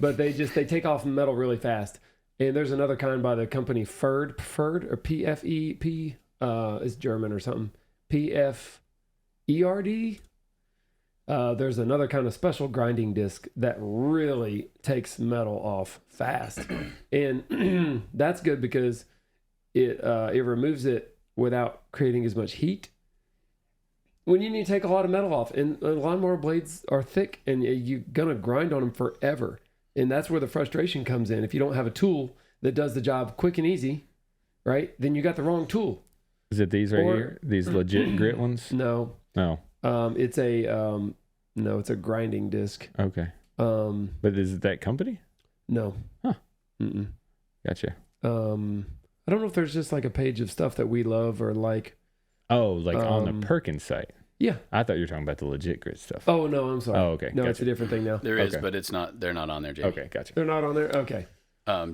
Speaker 1: but they take off metal really fast. And there's another kind by the company Preferred or PFEP, is German or something. PFERD. There's another kind of special grinding disc that really takes metal off fast, and that's good because it removes it without creating as much heat. When you need to take a lot of metal off, and lawnmower blades are thick, and you're gonna grind on them forever. And that's where the frustration comes in. If you don't have a tool that does the job quick and easy, right, then you got the wrong tool.
Speaker 2: Is it these here? These legit grit ones?
Speaker 1: No.
Speaker 2: No.
Speaker 1: It's a grinding disc.
Speaker 2: Okay. But is it that company?
Speaker 1: No.
Speaker 2: Huh.
Speaker 1: Mm-mm.
Speaker 2: Gotcha.
Speaker 1: I don't know if there's just like a page of stuff that we love or like.
Speaker 2: Oh, like on the Perkins site.
Speaker 1: Yeah.
Speaker 2: I thought you were talking about the legit grit stuff.
Speaker 1: Oh, no, I'm sorry.
Speaker 2: Oh, okay.
Speaker 1: No, It's a different thing now.
Speaker 3: There is, but it's not. They're not on there, Jamie.
Speaker 2: Okay, gotcha.
Speaker 1: They're not on there? Okay.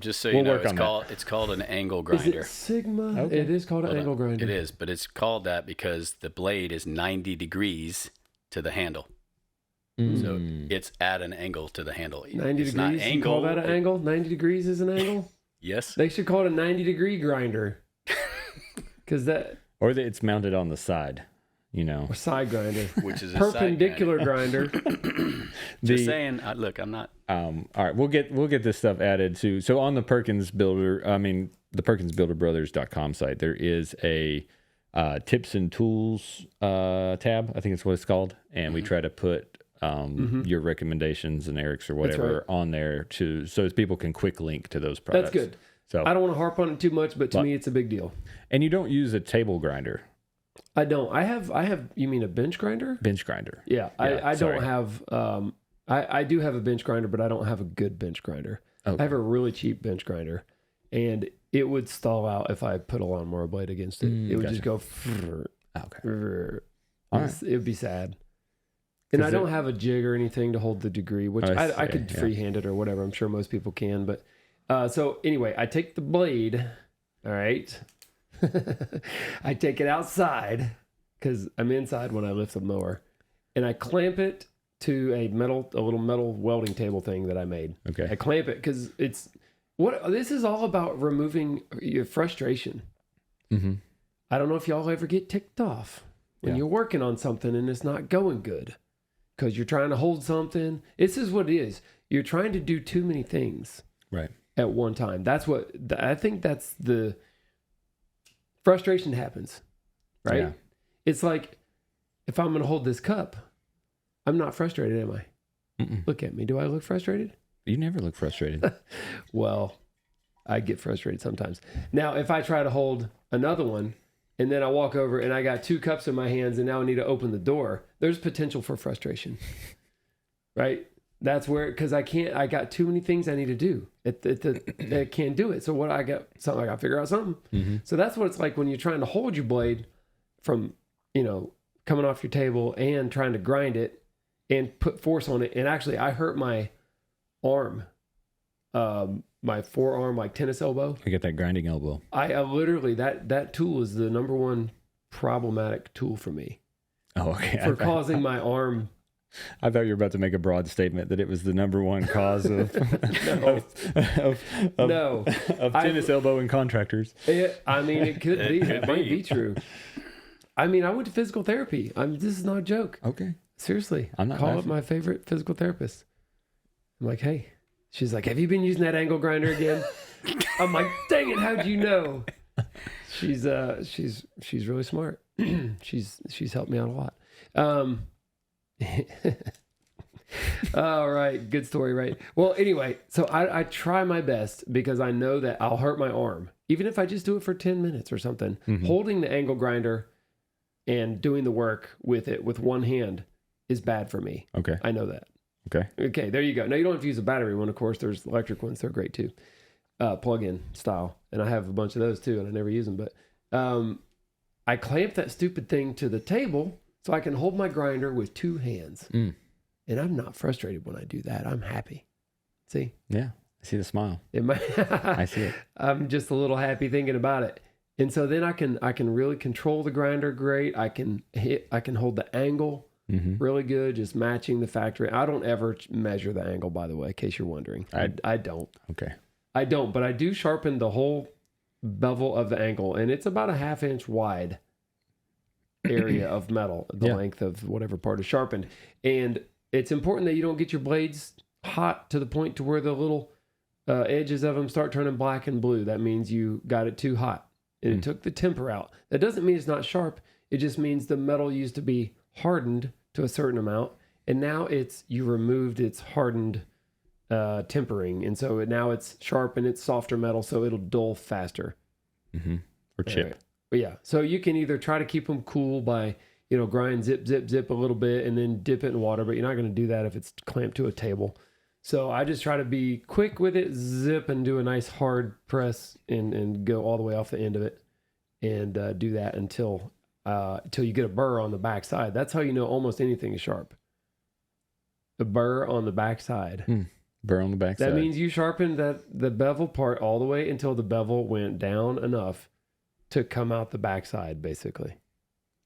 Speaker 3: Just so you know, it's called an angle grinder.
Speaker 1: Is it Sigma? Okay. It is called an angle grinder.
Speaker 3: It is, but it's called that because the blade is 90 degrees to the handle. So it's at an angle to the handle.
Speaker 1: 90 degrees? Not angle. You call that an angle? 90 degrees is an angle?
Speaker 3: Yes.
Speaker 1: They should call it a 90-degree grinder.
Speaker 2: Or it's mounted on the side.
Speaker 1: Or side grinder,
Speaker 3: which is a
Speaker 1: perpendicular grinder.
Speaker 3: Just saying. Look, I'm not.
Speaker 2: All right, we'll get this stuff added to. So on the Perkins Builder, the PerkinsBuilderBrothers.com site, there is a tips and tools tab. I think it's what it's called, and we try to put your recommendations and Eric's or whatever on there so people can quick link to those products.
Speaker 1: That's good.
Speaker 2: So
Speaker 1: I don't want to harp on it too much, but to me, it's a big deal.
Speaker 2: And you don't use a table grinder.
Speaker 1: I don't. I have. You mean a bench grinder?
Speaker 2: Bench grinder.
Speaker 1: Yeah. I don't have. I do have a bench grinder, but I don't have a good bench grinder. Okay. I have a really cheap bench grinder, and it would stall out if I put a lawnmower blade against it. It would just go.
Speaker 2: Okay.
Speaker 1: It would be sad. And I don't have a jig or anything to hold the degree, which I could freehand it or whatever. I'm sure most people can, but so anyway, I take the blade. All right. I take it outside because I'm inside when I lift the mower, and I clamp it to a little metal welding table thing that I made.
Speaker 2: Okay.
Speaker 1: I clamp it because This is all about removing your frustration.
Speaker 2: Mm-hmm.
Speaker 1: I don't know if y'all ever get ticked off when you're working on something and it's not going good because you're trying to hold something. This is what it is. You're trying to do too many things at one time. That's what I think. That's the frustration happens, right? Yeah. It's like if I'm going to hold this cup, I'm not frustrated, am I? Mm-mm. Look at me. Do I look frustrated?
Speaker 2: You never look frustrated.
Speaker 1: Well, I get frustrated sometimes. Now, if I try to hold another one and then I walk over and I got 2 cups in my hands and now I need to open the door, there's potential for frustration, right? That's where, because I got too many things I need to do. I can't do it. So what I got to figure out something. Mm-hmm. So that's what it's like when you're trying to hold your blade from, coming off your table and trying to grind it and put force on it. And actually I hurt my arm, my forearm, like tennis elbow.
Speaker 2: I get that grinding elbow.
Speaker 1: I literally, that tool is the number one problematic tool for me.
Speaker 2: Oh, okay.
Speaker 1: For causing my arm.
Speaker 2: I thought you were about to make a broad statement that it was the number one cause of tennis elbow in contractors.
Speaker 1: It could be. It might be true. I went to physical therapy. This is not a joke.
Speaker 2: Okay.
Speaker 1: Seriously. I'm not call up my favorite physical therapist. I'm like, hey. She's like, have you been using that angle grinder again? I'm like, dang it, how'd you know? She's really smart. she's helped me out a lot. All right, good story, right? Well, anyway, so I try my best because I know that I'll hurt my arm, even if I just do it for 10 minutes or something. Mm-hmm. Holding the angle grinder and doing the work with it with one hand is bad for me.
Speaker 2: Okay.
Speaker 1: I know that.
Speaker 2: Okay,
Speaker 1: there you go. Now, you don't have to use a battery one, of course. There's electric ones. They're great, too. Plug-in style. And I have a bunch of those, too, and I never use them. But I clamp that stupid thing to the table so I can hold my grinder with 2 hands. Mm. And I'm not frustrated when I do that. I'm happy. See?
Speaker 2: Yeah, I see the smile. I see it.
Speaker 1: I'm just a little happy thinking about it. And so then I can really control the grinder great. I can hold the angle. Mm-hmm. Really good, just matching the factory. I don't ever measure the angle, by the way, in case you're wondering. I don't.
Speaker 2: Okay.
Speaker 1: I don't, but I do sharpen the whole bevel of the angle, and it's about a 1/2 inch wide area of metal, the length of whatever part is sharpened. And it's important that you don't get your blades hot to the point to where the little edges of them start turning black and blue. That means you got it too hot, and it took the temper out. That doesn't mean it's not sharp. It just means the metal used to be hardened to a certain amount, and now you removed its hardened tempering, and so now it's sharp and it's softer metal, so it'll dull faster.
Speaker 2: Mm-hmm. Or chip.
Speaker 1: But yeah, so you can either try to keep them cool by grind zip a little bit and then dip it in water, but you're not going to do that if it's clamped to a table. So I just try to be quick with it, zip and do a nice hard press and go all the way off the end of it, and do that until you get a burr on the back side. That's how you know almost anything is sharp. The burr on the back side.
Speaker 2: Burr on the back side.
Speaker 1: That means you sharpened the bevel part all the way until the bevel went down enough to come out the back side, basically.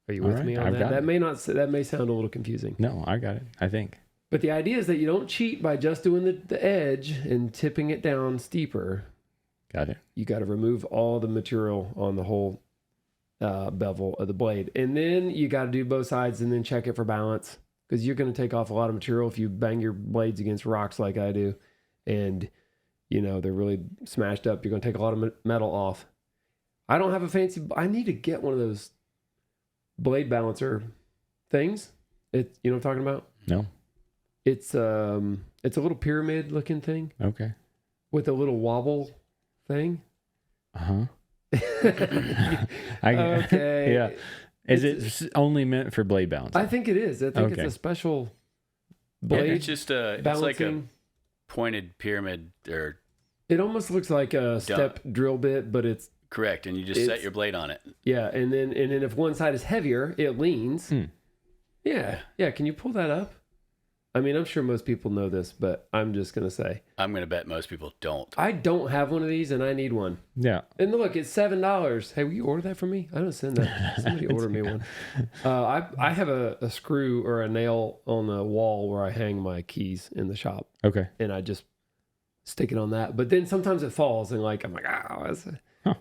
Speaker 1: Are you with me on that? That may sound a little confusing.
Speaker 2: No, I got it, I think.
Speaker 1: But the idea is that you don't cheat by just doing the edge and tipping it down steeper.
Speaker 2: Got it.
Speaker 1: You got to remove all the material on the whole bevel of the blade, and then you got to do both sides and then check it for balance, because you're going to take off a lot of material if you bang your blades against rocks like I do, and they're really smashed up. You're going to take a lot of metal off. I don't have a fancy. I need to get one of those blade balancer things. You know what I'm talking about?
Speaker 2: No.
Speaker 1: It's a little pyramid looking thing.
Speaker 2: Okay.
Speaker 1: With a little wobble thing.
Speaker 2: Uh-huh.
Speaker 1: Okay.
Speaker 2: Yeah. Is it only meant for blade balance?
Speaker 1: I think it is. I think it's a special blade.
Speaker 3: It's just it's like a pointed pyramid, or
Speaker 1: it almost looks like a step drill bit, but it's
Speaker 3: correct, and you just set your blade on it.
Speaker 1: Yeah, and then if one side is heavier, it leans. Yeah. Can you pull that up? I'm sure most people know this, but I'm just going to say.
Speaker 3: I'm going to bet most people don't.
Speaker 1: I don't have one of these, and I need one.
Speaker 2: Yeah.
Speaker 1: And look, it's $7. Hey, will you order that for me? I don't send that. Somebody order me one. I have a screw or a nail on the wall where I hang my keys in the shop.
Speaker 2: Okay.
Speaker 1: And I just stick it on that. But then sometimes it falls and like, I'm like,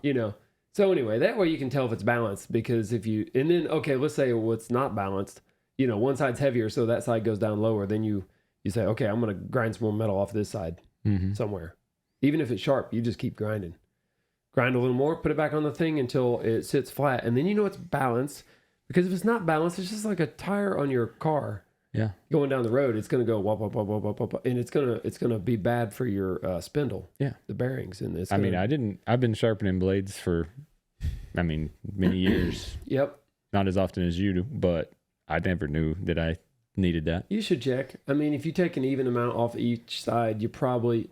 Speaker 1: you know. So anyway, that way you can tell if it's balanced, because if you, and then, okay, let's say it's not balanced, you know, one side's heavier, so that side goes down lower. Then you say, okay, I'm going to grind some more metal off this side somewhere. Even if it's sharp, you just keep grinding. Grind a little more, put it back on the thing until it sits flat. And then you know it's balanced, because if it's not balanced, it's just like a tire on your car.
Speaker 2: Yeah.
Speaker 1: Going down the road, it's going to go wop, wop, wop, wop, wop, wop, and it's going to be bad for your spindle. Yeah. The bearings. And it's
Speaker 2: I've been sharpening blades for, many years.
Speaker 1: Yep.
Speaker 2: Not as often as you do, but I never knew that I needed that.
Speaker 1: You should check. I mean, if you take an even amount off each side, you probably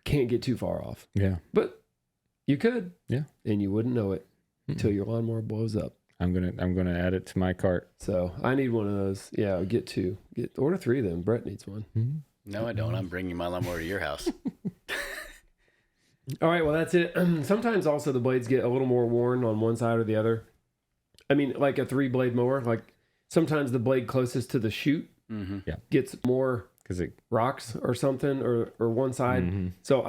Speaker 1: can't get too far off. Yeah. But you could. Yeah. And you wouldn't know it until your lawnmower blows up.
Speaker 2: I'm gonna add it to my cart.
Speaker 1: So I need one of those. Yeah, get two. Order 3 of them. Brett needs one.
Speaker 3: Mm-hmm. No, I don't. I'm bringing my lawnmower to your house.
Speaker 1: All right, well, that's it. Sometimes also the blades get a little more worn on one side or the other. I mean, like a 3-blade mower, like sometimes the blade closest to the chute gets more because it rocks or something, or one side. Mm-hmm. So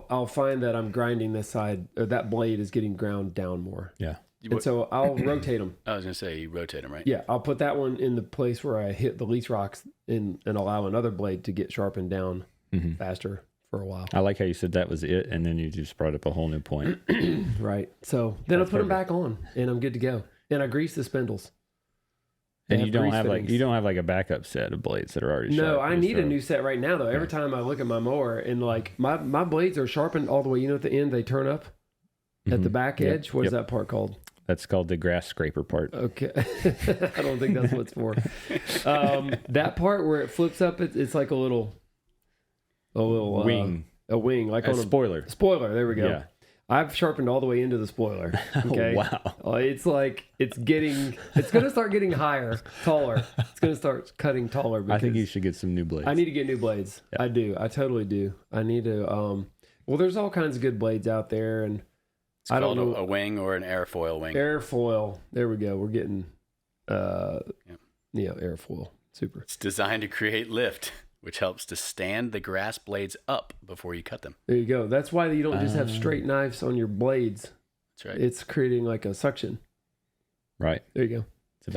Speaker 1: I'll find that I'm grinding this side, or that blade is getting ground down more. Yeah. And so I'll rotate them.
Speaker 3: I was going to say, you rotate them, right?
Speaker 1: Yeah, I'll put that one in the place where I hit the least rocks and allow another blade to get sharpened down faster for a while.
Speaker 2: I like how you said that was it, and then you just brought up a whole new point.
Speaker 1: Right. So then I'll put them back on, and I'm good to go. And I grease the spindles.
Speaker 2: And you don't have like a backup set of blades that are already sharp.
Speaker 1: No, I need a new set right now, though. Every time I look at my mower, and like my blades are sharpened all the way, at the end, they turn up at the back edge. What is that part called?
Speaker 2: That's called the grass scraper part.
Speaker 1: Okay. I don't think that's what it's for. That part where it flips up, it's like a little
Speaker 2: wing.
Speaker 1: A wing, like
Speaker 2: on a spoiler.
Speaker 1: Spoiler, there we go. Yeah. I've sharpened all the way into the spoiler. Okay. Wow. It's like, it's going to start getting higher, taller. It's going to start cutting taller.
Speaker 2: I think you should get some new blades.
Speaker 1: I need to get new blades. Yeah. I do. I totally do. I need to, well, there's all kinds of good blades out there, and
Speaker 3: it's called a wing or an airfoil wing.
Speaker 1: Airfoil. There we go. We're getting, airfoil. Super.
Speaker 3: It's designed to create lift, which helps to stand the grass blades up before you cut them.
Speaker 1: There you go. That's why you don't just have straight knives on your blades.
Speaker 3: That's right.
Speaker 1: It's creating like a suction.
Speaker 2: Right.
Speaker 1: There you go.
Speaker 2: It's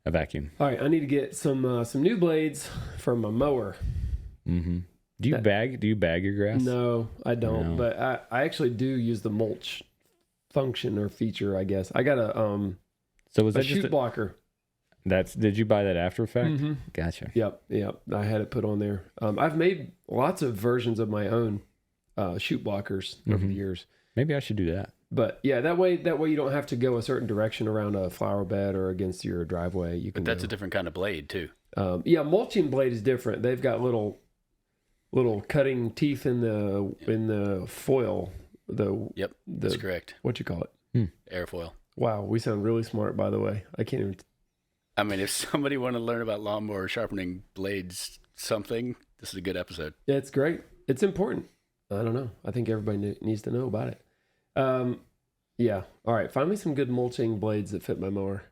Speaker 2: a vacuum.
Speaker 1: All right. I need to get some new blades for my mower.
Speaker 2: Mm-hmm. Do you bag your grass?
Speaker 1: No, I don't. No. But I actually do use the mulch function or feature, I guess. I got a chute blocker.
Speaker 2: Did you buy that after effect? Mm-hmm. Gotcha.
Speaker 1: Yep. I had it put on there. I've made lots of versions of my own chute blockers over the years.
Speaker 2: Maybe I should do that.
Speaker 1: But yeah, that way you don't have to go a certain direction around a flower bed or against your driveway.
Speaker 3: But that's a different kind of blade too.
Speaker 1: Mulching blade is different. They've got little cutting teeth in the foil.
Speaker 3: That's correct.
Speaker 1: What you call it?
Speaker 3: Airfoil.
Speaker 1: Wow, we sound really smart, by the way. I can't even.
Speaker 3: I mean, if somebody want to learn about lawnmower sharpening blades, this is a good episode.
Speaker 1: Yeah, it's great. It's important. I don't know. I think everybody needs to know about it. Yeah. All right. Find me some good mulching blades that fit my mower.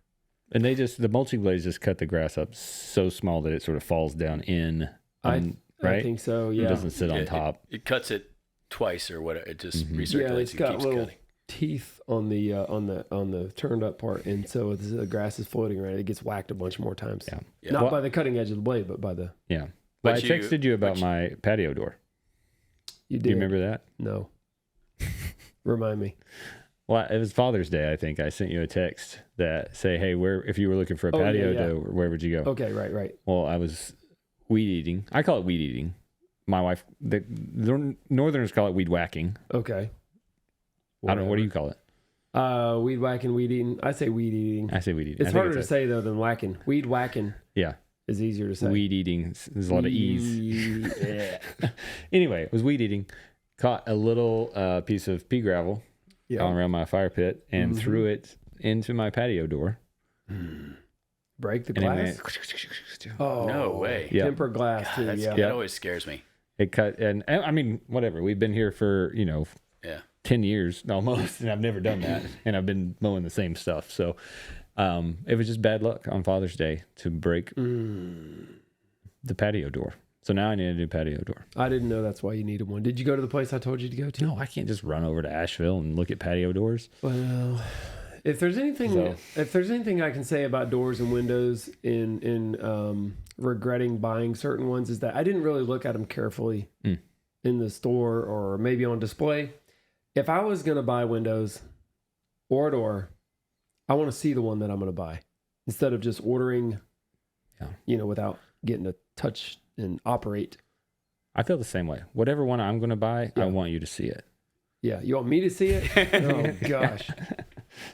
Speaker 2: And the mulching blades just cut the grass up so small that it sort of falls down in. Right?
Speaker 1: I think so. Yeah.
Speaker 2: It doesn't sit on top.
Speaker 3: It cuts it twice or whatever. It just recirculates.
Speaker 1: Yeah, it's got
Speaker 3: keeps
Speaker 1: little
Speaker 3: cutting.
Speaker 1: Teeth on the turned up part, and so the grass is floating around. It gets whacked a bunch more times. Yeah. Not by the cutting edge of the blade, but by the.
Speaker 2: Yeah. Well, I texted you about my patio door.
Speaker 1: You did.
Speaker 2: Do you remember that?
Speaker 1: No. Remind me.
Speaker 2: Well, it was Father's Day, I think. I sent you a text that say, "Hey, if you were looking for a patio door, where would you go?"
Speaker 1: Okay, right.
Speaker 2: Well, I was weed eating. I call it weed eating. My wife, the Northerners call it weed whacking.
Speaker 1: Okay.
Speaker 2: I don't know. What do you call it?
Speaker 1: Weed whacking, weed eating. I say weed eating. It's harder to say, though, than whacking. Weed whacking.
Speaker 2: Yeah.
Speaker 1: Is easier to say.
Speaker 2: Weed eating. There's a lot of ease. Yeah. Anyway, it was weed eating. Caught a little piece of pea gravel around my fire pit and threw it into my patio door.
Speaker 1: Break the glass?
Speaker 3: Oh, no way.
Speaker 1: Yeah. Temper glass, too.
Speaker 3: That always scares me.
Speaker 2: It cut, and I mean, whatever. We've been here for, 10 years almost, and I've never done that, and I've been mowing the same stuff. So it was just bad luck on Father's Day to break the patio door. So now I need a new patio door.
Speaker 1: I didn't know that's why you needed one. Did you go to the place I told you to go to?
Speaker 2: No, I can't just run over to Asheville and look at patio doors.
Speaker 1: Well, if there's anything I can say about doors and windows in regretting buying certain ones, is that I didn't really look at them carefully in the store or maybe on display. If I was going to buy windows or a door, I want to see the one that I'm going to buy instead of just ordering, without getting to touch and operate.
Speaker 2: I feel the same way. Whatever one I'm going to buy, I want you to see it.
Speaker 1: Yeah, you want me to see it? Oh, gosh.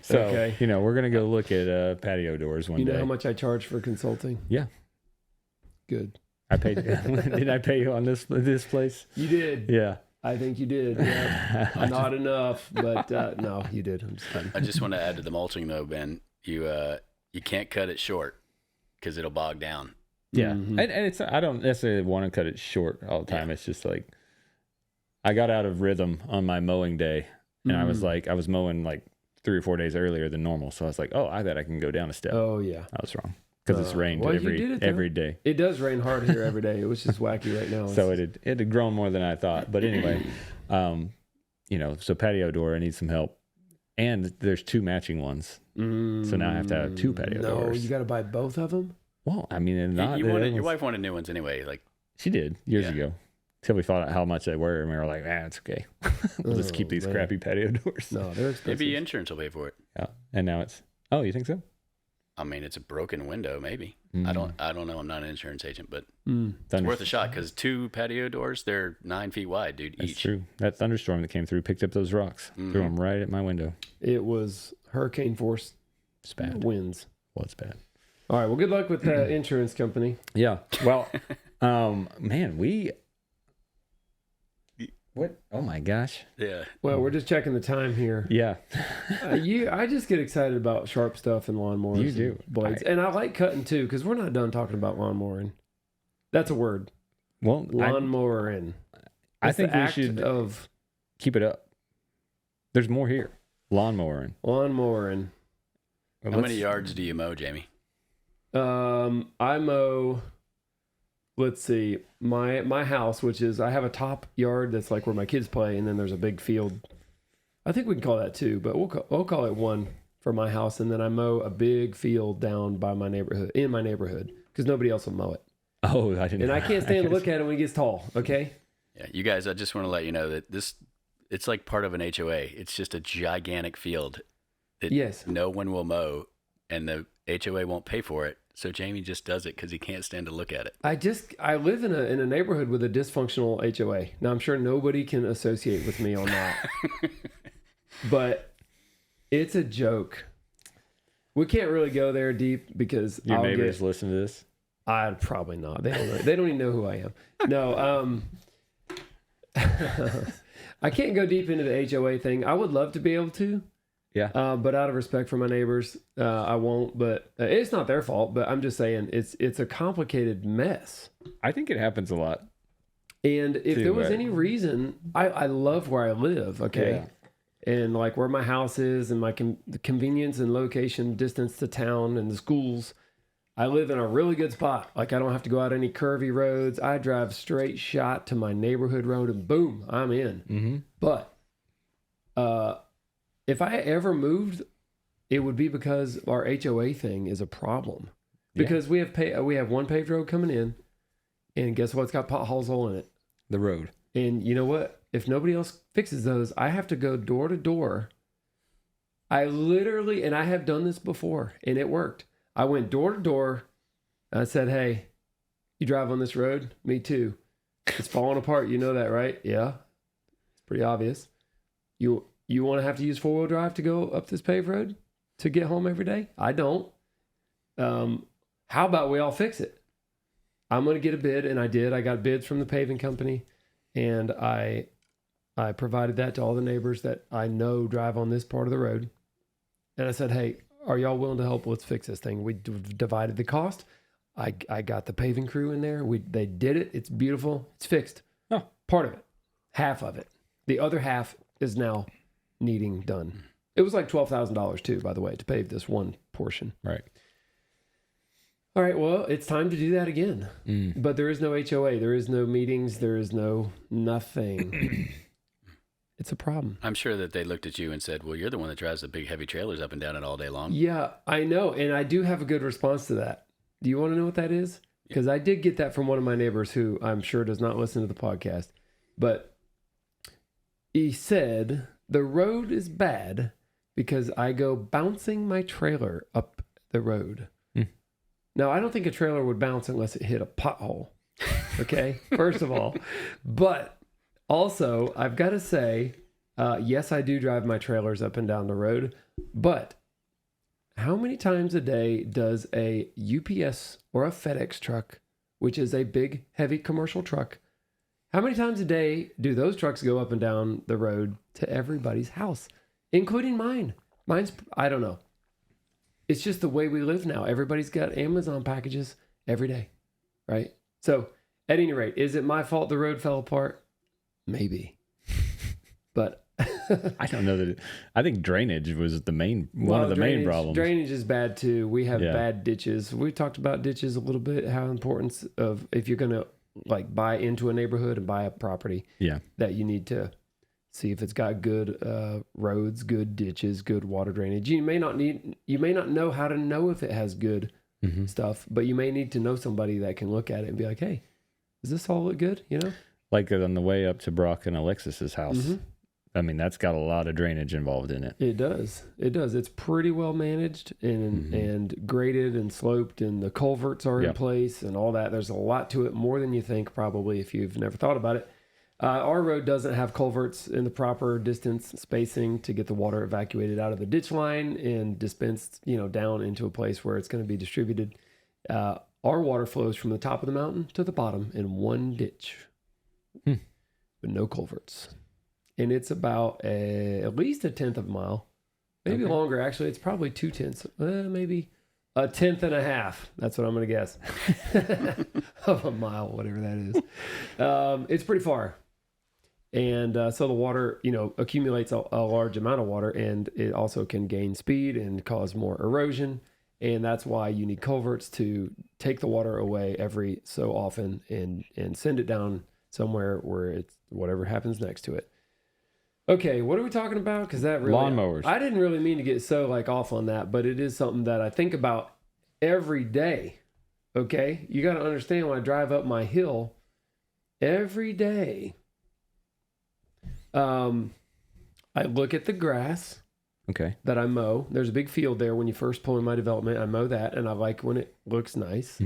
Speaker 2: So, we're going to go look at patio doors one day.
Speaker 1: You know how much I charge for consulting?
Speaker 2: Yeah.
Speaker 1: Good.
Speaker 2: I paid. Did I pay you on this place?
Speaker 1: You did.
Speaker 2: Yeah.
Speaker 1: I think you did. Yeah. Not enough, but no, you did. I'm just kidding.
Speaker 3: I just want to add to the mulching though, Ben. You can't cut it short because it'll bog down.
Speaker 2: Yeah, and it's I don't necessarily want to cut it short all the time. Yeah. It's just like I got out of rhythm on my mowing day, and I was mowing like 3 or 4 days earlier than normal. So I was like, oh, I bet I can go down a step.
Speaker 1: Oh yeah,
Speaker 2: I was wrong because it's rained every day.
Speaker 1: It does rain hard here every day. It was just wacky right now.
Speaker 2: So it had grown more than I thought. But anyway, so patio door, I need some help, and there's 2 matching ones. So now I have to have 2 patio doors.
Speaker 1: No, you got to buy both of them.
Speaker 2: Well, I mean,
Speaker 3: your wife wanted new ones anyway. Like
Speaker 2: she did years ago. Till we found out how much they were, and we were like, it's okay. We'll just keep these crappy patio doors.
Speaker 1: No, they're expensive.
Speaker 3: Maybe insurance will pay for it.
Speaker 2: Yeah, and now it's. Oh, you think so?
Speaker 3: I mean, it's a broken window. Maybe I don't know. I'm not an insurance agent, but it's worth a shot because 2 patio doors, they're 9 feet wide, dude.
Speaker 2: That's
Speaker 3: each.
Speaker 2: True. That thunderstorm that came through picked up those rocks, threw them right at my window.
Speaker 1: It was hurricane force.
Speaker 2: It's bad.
Speaker 1: Winds.
Speaker 2: Well, it's bad.
Speaker 1: All right. Well, good luck with the insurance company.
Speaker 2: Yeah. Well, man, what? Oh my gosh.
Speaker 3: Yeah.
Speaker 1: Well, we're just checking the time here.
Speaker 2: Yeah.
Speaker 1: I just get excited about sharp stuff and lawnmowers.
Speaker 2: You do.
Speaker 1: And blades. And I like cutting too, because we're not done talking about lawnmowing. That's a word.
Speaker 2: Well,
Speaker 1: lawnmowering.
Speaker 2: I think we should keep it up. There's more here. Lawnmowering.
Speaker 1: Lawnmowering.
Speaker 3: How many yards do you mow, Jamie?
Speaker 1: I mow, let's see, my house, which is, I have a top yard that's like where my kids play, and then there's a big field. I think we can call that 2, but we'll call it 1 for my house, and then I mow a big field down by my neighborhood, because nobody else will mow it.
Speaker 2: Oh, I didn't.
Speaker 1: And I can't stand to look at it when it gets tall, okay?
Speaker 3: Yeah, you guys, I just want to let you know that it's like part of an HOA. It's just a gigantic field that no one will mow, and the HOA won't pay for it. So Jamie just does it because he can't stand to look at it.
Speaker 1: I live in a neighborhood with a dysfunctional HOA. Now I'm sure nobody can associate with me on that, but it's a joke. We can't really go there deep because
Speaker 2: your neighbors listen to this.
Speaker 1: I'd probably not. They don't even know who I am. No, I can't go deep into the HOA thing. I would love to be able to.
Speaker 2: Yeah.
Speaker 1: But out of respect for my neighbors, I won't. But it's not their fault. But I'm just saying it's a complicated mess.
Speaker 2: I think it happens a lot.
Speaker 1: And if there was any reason, I love where I live. Okay. Yeah. And like where my house is, and the convenience and location, distance to town and the schools. I live in a really good spot. Like I don't have to go out any curvy roads. I drive straight shot to my neighborhood road, and boom, I'm in. Mm-hmm. But if I ever moved, it would be because our HOA thing is a problem. Because we have 1 paved road coming in, and guess what? It's got potholes all in it.
Speaker 2: The road.
Speaker 1: And you know what? If nobody else fixes those, I have to go door to door. I literally, and I have done this before, and it worked. I went door to door. I said, "Hey, you drive on this road? Me too. It's falling apart. You know that, right? Yeah. It's pretty obvious. You want to have to use 4-wheel drive to go up this paved road to get home every day? I don't. How about we all fix it? I'm going to get a bid." And I did. I got bids from the paving company, and I provided that to all the neighbors that I know drive on this part of the road. And I said, "Hey, are y'all willing to help? Let's fix this thing." We divided the cost. I got the paving crew in there. They did it. It's beautiful. It's fixed. Oh, part of it. Half of it. The other half is now needing done. It was like $12,000 too, by the way, to pave this one portion.
Speaker 2: Right.
Speaker 1: All right, well, it's time to do that again. But there is no HOA. There is no meetings. There is no nothing. It's a problem.
Speaker 3: I'm sure that they looked at you and said, well, you're the one that drives the big heavy trailers up and down it all day long.
Speaker 1: Yeah, I know. And I do have a good response to that. Do you want to know what that is? Because I did get that from one of my neighbors who I'm sure does not listen to the podcast. But he said, the road is bad because I go bouncing my trailer up the road. Now, I don't think a trailer would bounce unless it hit a pothole. Okay, first of all. But also, I've got to say, yes, I do drive my trailers up and down the road. But how many times a day does a UPS or a FedEx truck, which is a big, heavy commercial truck, how many times a day do those trucks go up and down the road to everybody's house, including mine? Mine's, I don't know. It's just the way we live now. Everybody's got Amazon packages every day, right? So, at any rate, is it my fault the road fell apart? Maybe. But
Speaker 2: I don't know that. I think drainage was the main one of the main problems.
Speaker 1: Drainage is bad too. We have bad ditches. We talked about ditches a little bit. How important of if you're gonna like buy into a neighborhood and buy a property, that you need to see if it's got good roads, good ditches, good water drainage. You may not know how to know if it has good stuff, but you may need to know somebody that can look at it and be like, hey, does this all look good? You know,
Speaker 2: like on the way up to Brock and Alexis's house. I mean, that's got a lot of drainage involved in it.
Speaker 1: It does. It's pretty well managed and graded and sloped, and the culverts are in place and all that. There's a lot to it, more than you think probably if you've never thought about it. Our road doesn't have culverts in the proper distance spacing to get the water evacuated out of the ditch line and dispensed, down into a place where it's going to be distributed. Our water flows from the top of the mountain to the bottom in one ditch, with no culverts. And it's about at least a tenth of a mile, maybe longer. Actually, it's probably 2/10, maybe a tenth and a half. That's what I'm going to guess of a mile, whatever that is. It's pretty far. And so the water, accumulates a large amount of water, and it also can gain speed and cause more erosion. And that's why you need culverts to take the water away every so often and send it down somewhere where it's whatever happens next to it. Okay, what are we talking about? Because that really...
Speaker 2: Lawnmowers.
Speaker 1: I didn't really mean to get so off on that, but it is something that I think about every day. Okay? You got to understand, when I drive up my hill every day, I look at the grass that I mow. There's a big field there when you first pull in my development. I mow that, and I like when it looks nice.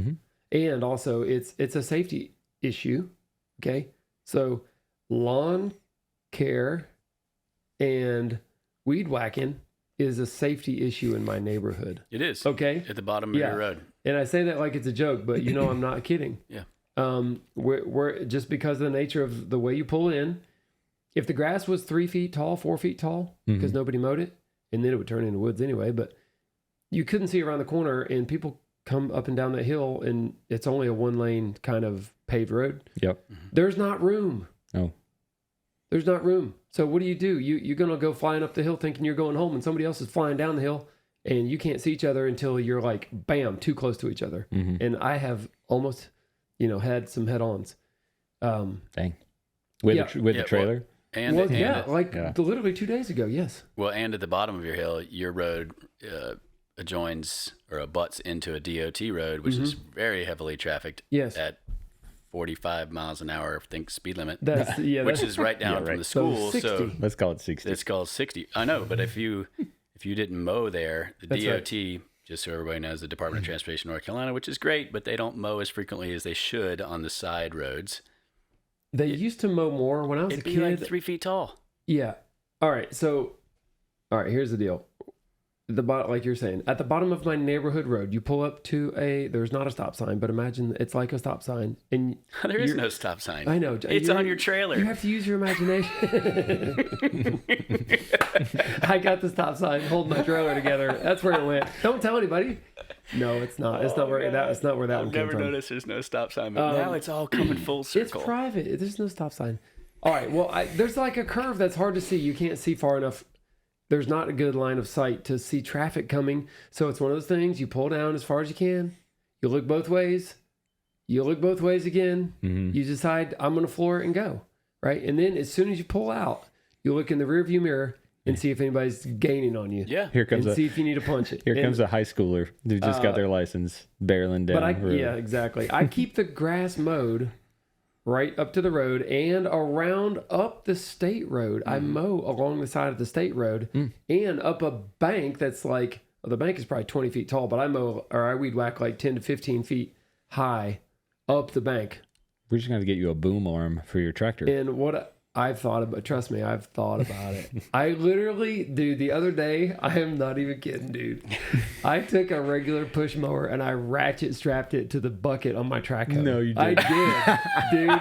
Speaker 1: And also, it's a safety issue. Okay? So, lawn care and weed whacking is a safety issue in my neighborhood.
Speaker 3: It is.
Speaker 1: Okay.
Speaker 3: At the bottom of your road.
Speaker 1: And I say that like it's a joke, but I'm not kidding. We're just because of the nature of the way you pull in. If the grass was 3 feet tall, 4 feet tall, because nobody mowed it, and then it would turn into woods anyway, but you couldn't see around the corner, and people come up and down that hill, and it's only a 1-lane kind of paved road. There's not room. There's not room. So what do? You're going to go flying up the hill thinking you're going home, and somebody else is flying down the hill, and you can't see each other until you're like, bam, too close to each other. And I have almost, had some head-ons.
Speaker 2: Dang. With the trailer?
Speaker 1: Literally 2 days ago, yes.
Speaker 3: Well, and at the bottom of your hill, your road adjoins or abuts into a DOT road, which is very heavily trafficked.
Speaker 1: Yes.
Speaker 3: At 45 miles an hour, I think, speed limit.
Speaker 1: Which
Speaker 3: is right down from the school. So
Speaker 2: let's call it 60.
Speaker 3: It's called 60. I know, but if you didn't mow there, the DOT, just so everybody knows, the Department of Transportation North Carolina, which is great, but they don't mow as frequently as they should on the side roads.
Speaker 1: They used to mow more when I was a kid.
Speaker 3: It'd be like 3 feet tall.
Speaker 1: Yeah. All right. So, here's the deal. Like you're saying, at the bottom of my neighborhood road, you pull up to there's not a stop sign, but imagine it's like a stop sign. And
Speaker 3: there is no stop sign.
Speaker 1: I know.
Speaker 3: It's on your trailer.
Speaker 1: You have to use your imagination. I got the stop sign holding my trailer together. That's where it went. Don't tell anybody. No, it's not. It's not where that one came from.
Speaker 3: I've never noticed there's no stop sign, but now it's all coming full circle.
Speaker 1: It's private. There's no stop sign. All right. Well, there's like a curve that's hard to see. You can't see far enough. There's not a good line of sight to see traffic coming. So it's one of those things, you pull down as far as you can. You look both ways. You look both ways again.
Speaker 2: Mm-hmm.
Speaker 1: You decide, I'm going to floor it and go. Right? And then as soon as you pull out, you look in the rearview mirror and see if anybody's gaining on you.
Speaker 3: Yeah.
Speaker 2: Here comes
Speaker 1: see if you need to punch it.
Speaker 2: Here comes a high schooler who just got their license barreling down.
Speaker 1: But yeah, exactly. I keep the grass mowed right up to the road and around up the state road. I mow along the side of the state road and up a bank that's like, well, the bank is probably 20 feet tall, but I weed whack like 10 to 15 feet high up the bank.
Speaker 2: We're just going to get you a boom arm for your tractor.
Speaker 1: And what I've thought about, trust me, I've thought about it. I literally, dude, the other day, I am not even kidding, dude. I took a regular push mower and I ratchet strapped it to the bucket on my track hoe.
Speaker 2: No, you
Speaker 1: I
Speaker 2: didn't.
Speaker 1: did, dude.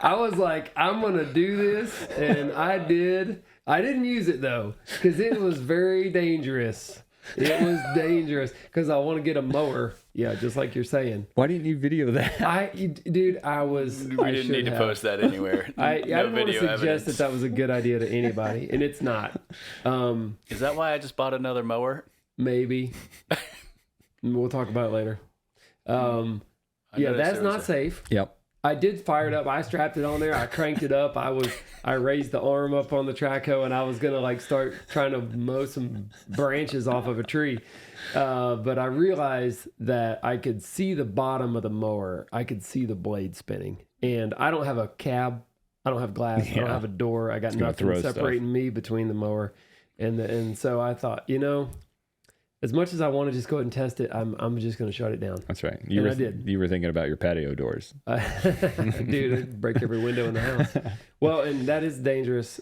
Speaker 1: I was like, I'm going to do this. And I did. I didn't use it though, because it was very dangerous. It was dangerous because I want to get a mower. Yeah, just like you're saying.
Speaker 2: Why didn't you video that?
Speaker 1: We
Speaker 3: didn't need to post that anywhere.
Speaker 1: I don't want to suggest that was a good idea to anybody, and it's not.
Speaker 3: Is that why I just bought another mower?
Speaker 1: Maybe. We'll talk about it later. Yeah, that's not safe.
Speaker 2: Yep.
Speaker 1: I did fire it up. I strapped it on there. I cranked it up. I raised the arm up on the track hoe, and I was gonna like start trying to mow some branches off of a tree. But I realized that I could see the bottom of the mower. I could see the blade spinning, and I don't have a cab. I don't have glass. I don't have a door. I got nothing separating me between the mower and so I thought, as much as I want to just go ahead and test it, I'm just going to shut it down.
Speaker 2: That's right.
Speaker 1: I did.
Speaker 2: You were thinking about your patio doors.
Speaker 1: Dude, it'd break every window in the house. Well, and that is dangerous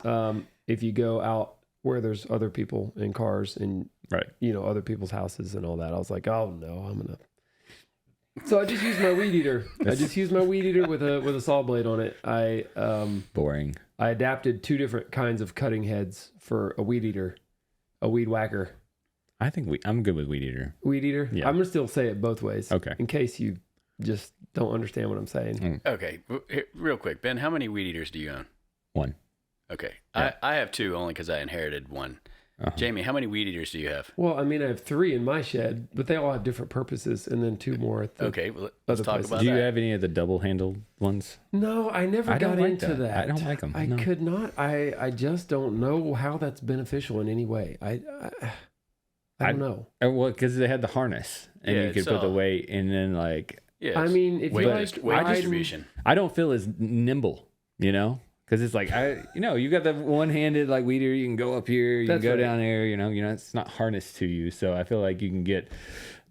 Speaker 1: if you go out where there's other people in cars and, other people's houses and all that. I was like, oh, no, So I just used my weed eater. I just used my weed eater with a saw blade on it.
Speaker 2: Boring.
Speaker 1: I adapted 2 different kinds of cutting heads for a weed eater, a weed whacker.
Speaker 2: I think I'm good with weed eater.
Speaker 1: Weed eater? Yeah. I'm going to still say it both ways.
Speaker 2: Okay.
Speaker 1: In case you just don't understand what I'm saying.
Speaker 3: Okay. Real quick, Ben, how many weed eaters do you own?
Speaker 2: 1.
Speaker 3: Okay. Yeah. I have 2 only because I inherited 1. Uh-huh. Jamie, how many weed eaters do you have?
Speaker 1: Well, I have 3 in my shed, but they all have different purposes, and then 2 more at the
Speaker 3: Okay, well, let's talk about that.
Speaker 2: Do you have any of the double-handled ones?
Speaker 1: No, I never got into that.
Speaker 2: I don't like them.
Speaker 1: I could not. I just don't know how that's beneficial in any way. I don't know.
Speaker 2: Well, because they had the harness, and you could put the weight, and then
Speaker 1: if
Speaker 3: weight distribution.
Speaker 2: I don't feel as nimble, because it's like you got the one-handed like weed eater. You can go up here, you can go down there. It's not harnessed to you, so I feel like you can get.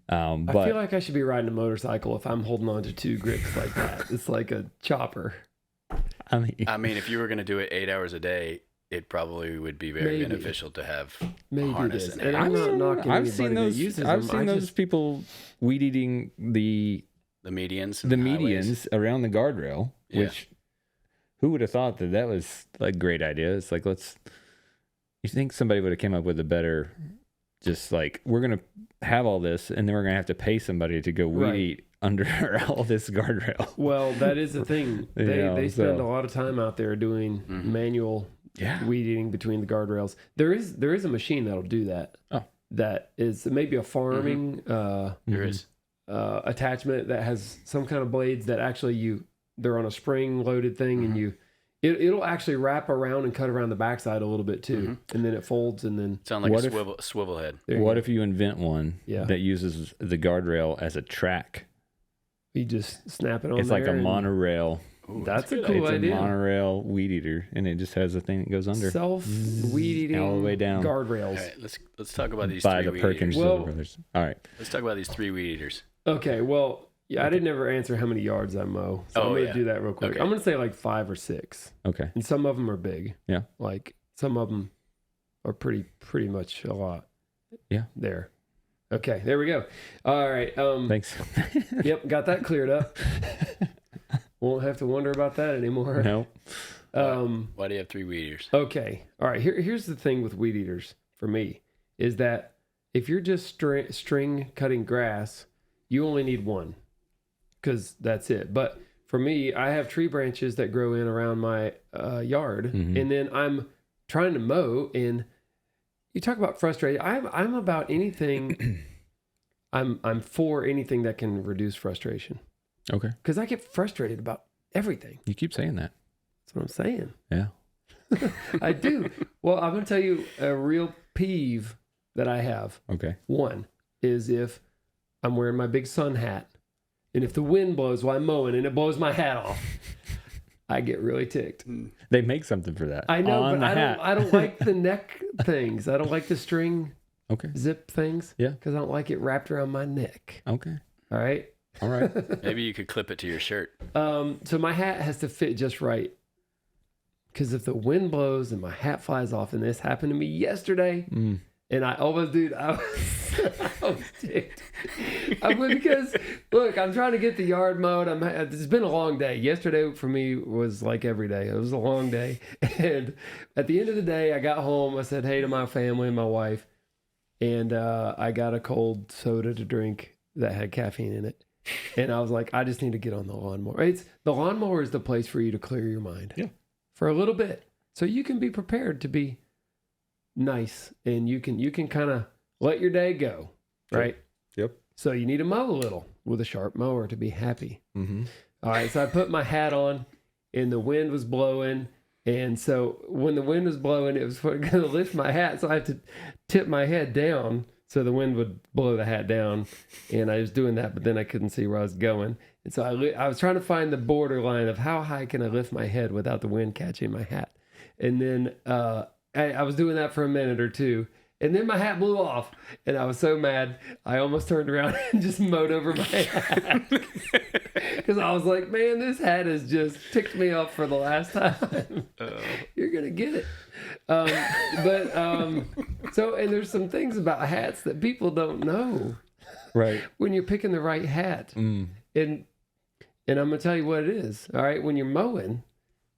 Speaker 2: I
Speaker 1: feel like I should be riding a motorcycle if I'm holding on to 2 grips like that. It's like a chopper.
Speaker 3: I mean, if you were going to do it 8 hours a day, it probably would be very beneficial to have a harness in it.
Speaker 1: And I'm not knocking
Speaker 2: I've seen those. I've seen those people weed eating the medians around the guardrail. Which, who would have thought that was like a great idea? It's like you think somebody would have came up with a better, just like we're gonna have all this, and then we're gonna have to pay somebody to go weed eat under all this guardrail.
Speaker 1: Well, that is the thing. They spend a lot of time out there doing manual. Weed eating between the guardrails. There is a machine that'll do that. Oh, that is maybe a farming
Speaker 3: there is
Speaker 1: attachment that has some kind of blades that actually they're on a spring loaded thing and it'll actually wrap around and cut around the backside a little bit too, and then it folds and then
Speaker 3: sound like a swivel head.
Speaker 2: What if you invent one that uses the guardrail as a track?
Speaker 1: You just snap it on.
Speaker 2: It's like a monorail.
Speaker 1: Ooh, that's a cool idea.
Speaker 2: It's a monorail weed eater, and it just has a thing that goes under.
Speaker 1: Self-weed eating
Speaker 2: all the way down.
Speaker 1: Guardrails.
Speaker 3: All right, let's talk about these
Speaker 2: by
Speaker 3: 3
Speaker 2: the
Speaker 3: weed
Speaker 2: Perkins
Speaker 3: eaters.
Speaker 2: Brothers. All right.
Speaker 3: Let's talk about these 3 weed eaters.
Speaker 1: Okay, well, I didn't ever answer how many yards I mow, so I'm going to do that real quick. Okay. I'm going to say like 5 or 6.
Speaker 2: Okay.
Speaker 1: And some of them are big.
Speaker 2: Yeah.
Speaker 1: Like some of them are pretty much a lot.
Speaker 2: Yeah.
Speaker 1: There. Okay, there we go. All right.
Speaker 2: Thanks.
Speaker 1: Yep, got that cleared up. Won't have to wonder about that anymore.
Speaker 2: No.
Speaker 3: Why do you have 3 weed eaters?
Speaker 1: Okay. All right. Here's the thing with weed eaters for me is that if you're just string cutting grass, you only need 1 because that's it. But for me, I have tree branches that grow in around my yard, and then I'm trying to mow. And you talk about frustrated. I'm about anything. I'm for anything that can reduce frustration.
Speaker 2: Okay.
Speaker 1: Because I get frustrated about everything.
Speaker 2: You keep saying that.
Speaker 1: That's what I'm saying.
Speaker 2: Yeah.
Speaker 1: I do. Well, I'm going to tell you a real peeve that I have.
Speaker 2: Okay.
Speaker 1: One is if I'm wearing my big sun hat, and if the wind blows while I'm mowing and it blows my hat off, I get really ticked.
Speaker 2: They make something for that.
Speaker 1: I know, but I don't like the neck things. I don't like the string zip things.
Speaker 2: Yeah.
Speaker 1: Because I don't like it wrapped around my neck.
Speaker 2: Okay.
Speaker 1: All right.
Speaker 2: All right.
Speaker 3: Maybe you could clip it to your shirt.
Speaker 1: So my hat has to fit just right. Because if the wind blows and my hat flies off, and this happened to me yesterday, and I almost, dude, I was ticked. Because, look, I'm trying to get the yard mowed. It's been a long day. Yesterday for me was like every day. It was a long day. And at the end of the day, I got home. I said hey to my family and my wife. And I got a cold soda to drink that had caffeine in it. And I was like, I just need to get on the lawnmower. The lawnmower is the place for you to clear your mind.
Speaker 2: Yeah.
Speaker 1: For a little bit. So you can be prepared to be nice, and you can kind of let your day go, right?
Speaker 2: Yep.
Speaker 1: So you need to mow a little with a sharp mower to be happy.
Speaker 2: Mm-hmm.
Speaker 1: All right, so I put my hat on, and the wind was blowing, and so when the wind was blowing, it was going to lift my hat, so I had to tip my head down so the wind would blow the hat down, and I was doing that, but then I couldn't see where I was going. And so I was trying to find the borderline of how high can I lift my head without the wind catching my hat. And then I was doing that for a minute or two. And then my hat blew off. And I was so mad, I almost turned around and just mowed over my hat. Because I was like, man, this hat has just ticked me off for the last time. You're going to get it. So, and there's some things about hats that people don't know.
Speaker 2: Right.
Speaker 1: When you're picking the right hat. And I'm going to tell you what it is. All right. When you're mowing,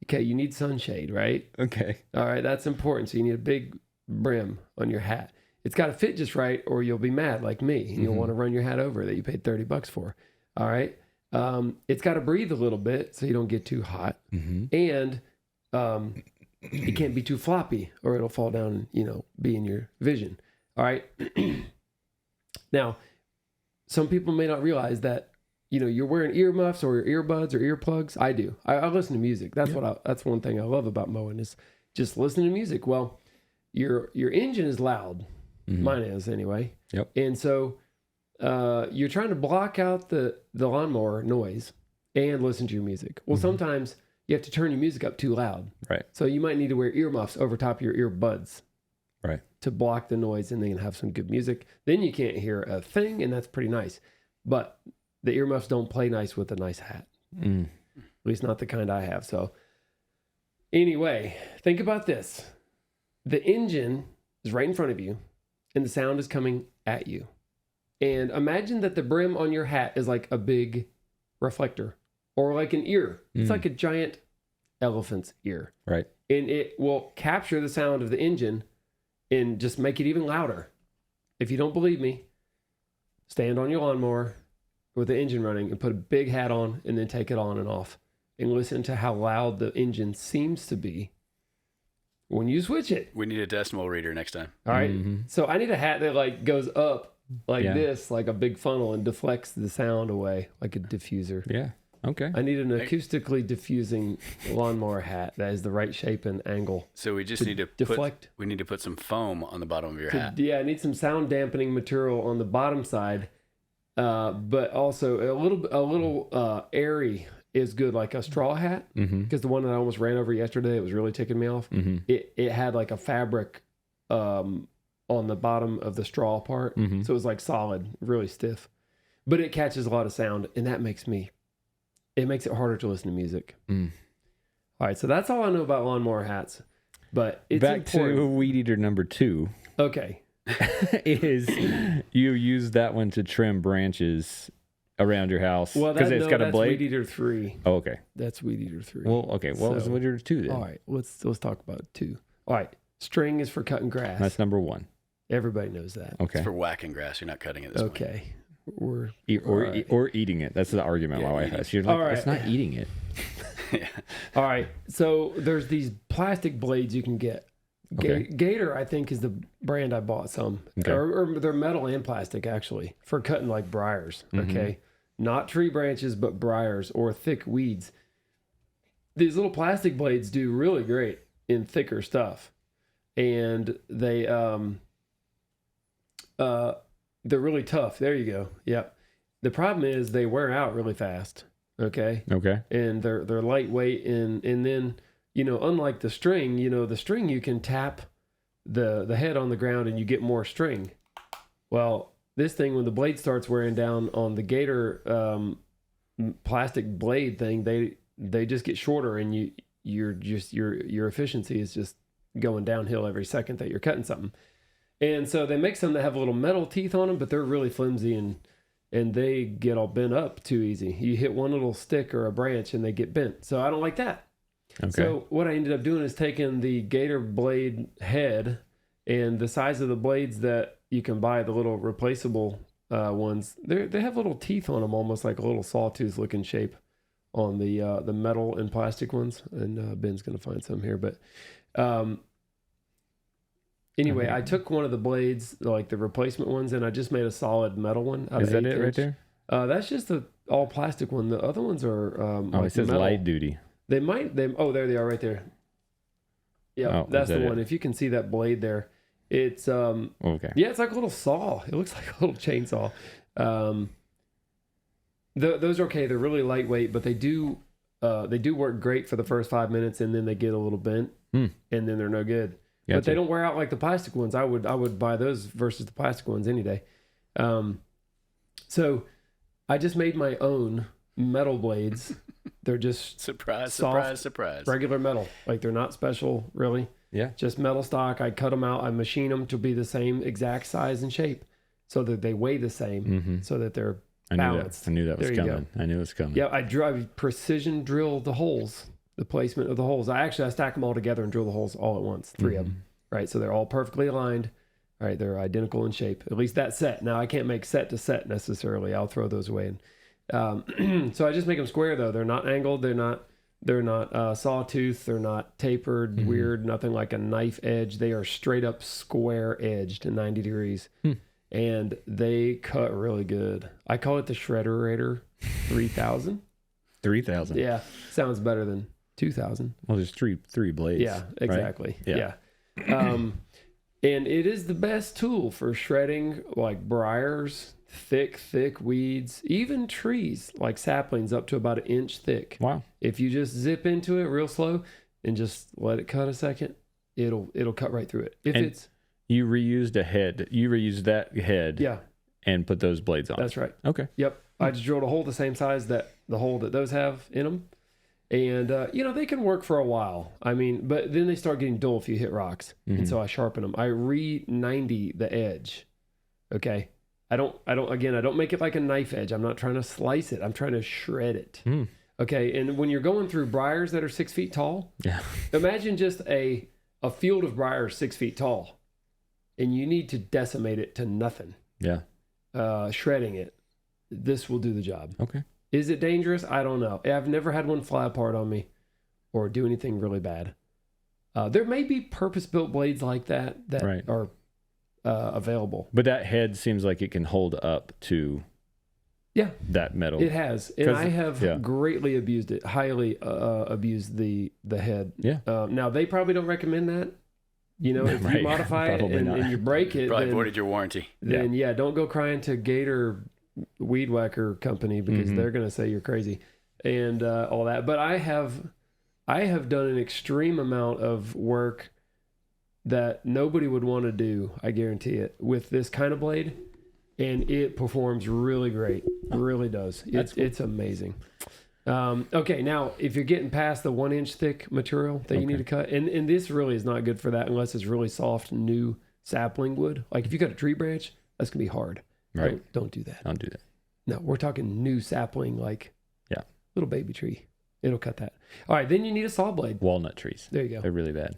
Speaker 1: okay, you need sunshade, right?
Speaker 2: Okay.
Speaker 1: All right. That's important. So you need a big brim on your hat. It's got to fit just right, or you'll be mad like me. And you'll want to run your hat over that you paid $30 for. All right. It's got to breathe a little bit so you don't get too hot. And it can't be too floppy or it'll fall down, be in your vision. All right. Now, some people may not realize that you're wearing earmuffs or earbuds or earplugs. I do. I listen to music. That's that's one thing I love about mowing is just listening to music. Well, your engine is loud. Mine is anyway.
Speaker 2: Yep.
Speaker 1: And so you're trying to block out the lawnmower noise and listen to your music. Well, sometimes you have to turn your music up too loud.
Speaker 2: Right.
Speaker 1: So you might need to wear earmuffs over top of your earbuds.
Speaker 2: Right. To
Speaker 1: block the noise and then have some good music. Then you can't hear a thing, and that's pretty nice. But the earmuffs don't play nice with a nice hat. At least not the kind I have. So anyway, think about this. The engine is right in front of you and the sound is coming at you. And imagine that the brim on your hat is like a big reflector or like an ear. It's like a giant elephant's ear.
Speaker 2: Right.
Speaker 1: And it will capture the sound of the engine and just make it even louder. If you don't believe me, stand on your lawnmower with the engine running and put a big hat on and then take it on and off and listen to how loud the engine seems to be when you switch it.
Speaker 3: We need a decimal reader next time.
Speaker 1: All right. So I need a hat that goes up like this, like a big funnel, and deflects the sound away like a diffuser.
Speaker 2: Yeah. Okay.
Speaker 1: I need an acoustically diffusing lawnmower hat that is the right shape and angle.
Speaker 3: So we just need to deflect. We need to put some foam on the bottom of your hat.
Speaker 1: Yeah, I need some sound dampening material on the bottom side. But also a little airy is good, like a straw hat, because the one that I almost ran over yesterday, it was really ticking me off. It had like a fabric on the bottom of the straw part, so it was like solid, really stiff, but it catches a lot of sound, and that makes it harder to listen to music. All right, so that's all I know about lawnmower hats, but it's
Speaker 2: back
Speaker 1: important.
Speaker 2: to weed eater number 2.
Speaker 1: Okay.
Speaker 2: Is you use that one to trim branches around your house because it's got a blade.
Speaker 1: Weed Eater 3.
Speaker 2: Oh, okay.
Speaker 1: That's Weed Eater 3.
Speaker 2: Well, okay. What was Weed Eater 2 then?
Speaker 1: All right, let's talk about 2. All right, string is for cutting grass.
Speaker 2: That's number 1.
Speaker 1: Everybody knows that.
Speaker 3: It's
Speaker 2: Okay.
Speaker 3: for whacking grass. You're not cutting it this
Speaker 1: Okay.
Speaker 3: way.
Speaker 2: Or eating it. That's the argument my wife has. You're like,
Speaker 1: all right.
Speaker 2: It's not eating it.
Speaker 3: Yeah.
Speaker 1: All right, so there's these plastic blades you can get.
Speaker 2: Okay.
Speaker 1: Gator, I think, is the brand I bought some.
Speaker 2: Okay.
Speaker 1: Or they're metal and plastic, actually, for cutting like briars. Okay. Not tree branches, but briars or thick weeds. These little plastic blades do really great in thicker stuff. And they're really tough. There you go. Yep. The problem is they wear out really fast. Okay. And they're lightweight and then, unlike the string, the string you can tap the head on the ground and you get more string. Well, this thing, when the blade starts wearing down on the Gator plastic blade thing, they just get shorter and your efficiency is just going downhill every second that you're cutting something. And so they make some that have little metal teeth on them, but they're really flimsy and they get all bent up too easy. You hit one little stick or a branch and they get bent. So I don't like that. Okay. So what I ended up doing is taking the Gator blade head and the size of the blades that you can buy, the little replaceable ones, they have little teeth on them, almost like a little sawtooth looking shape on the metal and plastic ones. And Ben's going to find some here, but anyway, I took one of the blades, like the replacement ones, and I just made a solid metal one.
Speaker 2: Is that it right there?
Speaker 1: That's just the all plastic one. The other ones are
Speaker 2: it says metal. Light duty.
Speaker 1: There they are right there. Yeah, that's the one. If you can see that blade there, it's
Speaker 2: okay.
Speaker 1: Yeah, it's like a little saw. It looks like a little chainsaw. Those are okay. They're really lightweight, but they do work great for the first 5 minutes, and then they get a little bent, and then they're no good. Gotcha. But they don't wear out like the plastic ones. I would buy those versus the plastic ones any day. So I just made my own metal blades. They're just
Speaker 3: surprise,
Speaker 1: regular metal. Like they're not special, really.
Speaker 2: Yeah.
Speaker 1: Just metal stock. I cut them out. I machine them to be the same exact size and shape, so that they weigh the same, so that they're balanced.
Speaker 2: I knew that was coming. I knew it was coming.
Speaker 1: Yeah, I precision drill the holes. The placement of the holes. I stack them all together and drill the holes all at once, 3 of them, right? So they're all perfectly aligned, right? They're identical in shape, at least that set. Now I can't make set to set necessarily. I'll throw those away. And so I just make them square though. They're not angled. They're not sawtooth. They're not tapered, weird, nothing like a knife edge. They are straight up square edged to 90 degrees. And they cut really good. I call it the Shredderator 3000.
Speaker 2: 3000.
Speaker 1: Yeah. Sounds better than 2000.
Speaker 2: Well, there's three blades.
Speaker 1: Yeah, exactly.
Speaker 2: Right? Yeah.
Speaker 1: And it is the best tool for shredding like briars, thick weeds, even trees like saplings up to about 1 inch thick.
Speaker 2: Wow.
Speaker 1: If you just zip into it real slow and just let it cut a second, it'll cut right through it.
Speaker 2: You reused a head. You reused that head.
Speaker 1: Yeah.
Speaker 2: And put those blades on.
Speaker 1: That's right.
Speaker 2: Okay.
Speaker 1: Yep. I just drilled a hole the same size that the hole that those have in them. And, they can work for a while. I mean, but then they start getting dull if you hit rocks. And so I sharpen them. I re-90 the edge. Okay. I don't make it like a knife edge. I'm not trying to slice it. I'm trying to shred it. Okay. And when you're going through briars that are 6 feet tall, imagine just a field of briars 6 feet tall, and you need to decimate it to nothing.
Speaker 2: Yeah.
Speaker 1: Shredding it. This will do the job.
Speaker 2: Okay.
Speaker 1: Is it dangerous? I don't know. I've never had one fly apart on me or do anything really bad. There may be purpose-built blades like that are available.
Speaker 2: But that head seems like it can hold up to that metal.
Speaker 1: It has. And I have greatly abused it, highly abused the head.
Speaker 2: Yeah.
Speaker 1: Now, they probably don't recommend that. If you modify it and you break it,
Speaker 3: probably voided your warranty.
Speaker 1: Then don't go crying to Gator Weed Whacker Company because they're going to say you're crazy and all that. But I have done an extreme amount of work that nobody would want to do, I guarantee it, with this kind of blade, and it performs really great. It really does. It's amazing. Okay, now if you're getting past the 1 inch thick material that you need to cut, and this really is not good for that unless it's really soft new sapling wood. Like if you cut a tree branch, that's gonna be hard.
Speaker 2: Right.
Speaker 1: Don't do that.
Speaker 2: Don't do that.
Speaker 1: No, we're talking new sapling, like little baby tree. It'll cut that. All right, then you need a saw blade.
Speaker 2: Walnut trees.
Speaker 1: There you go.
Speaker 2: They're really bad.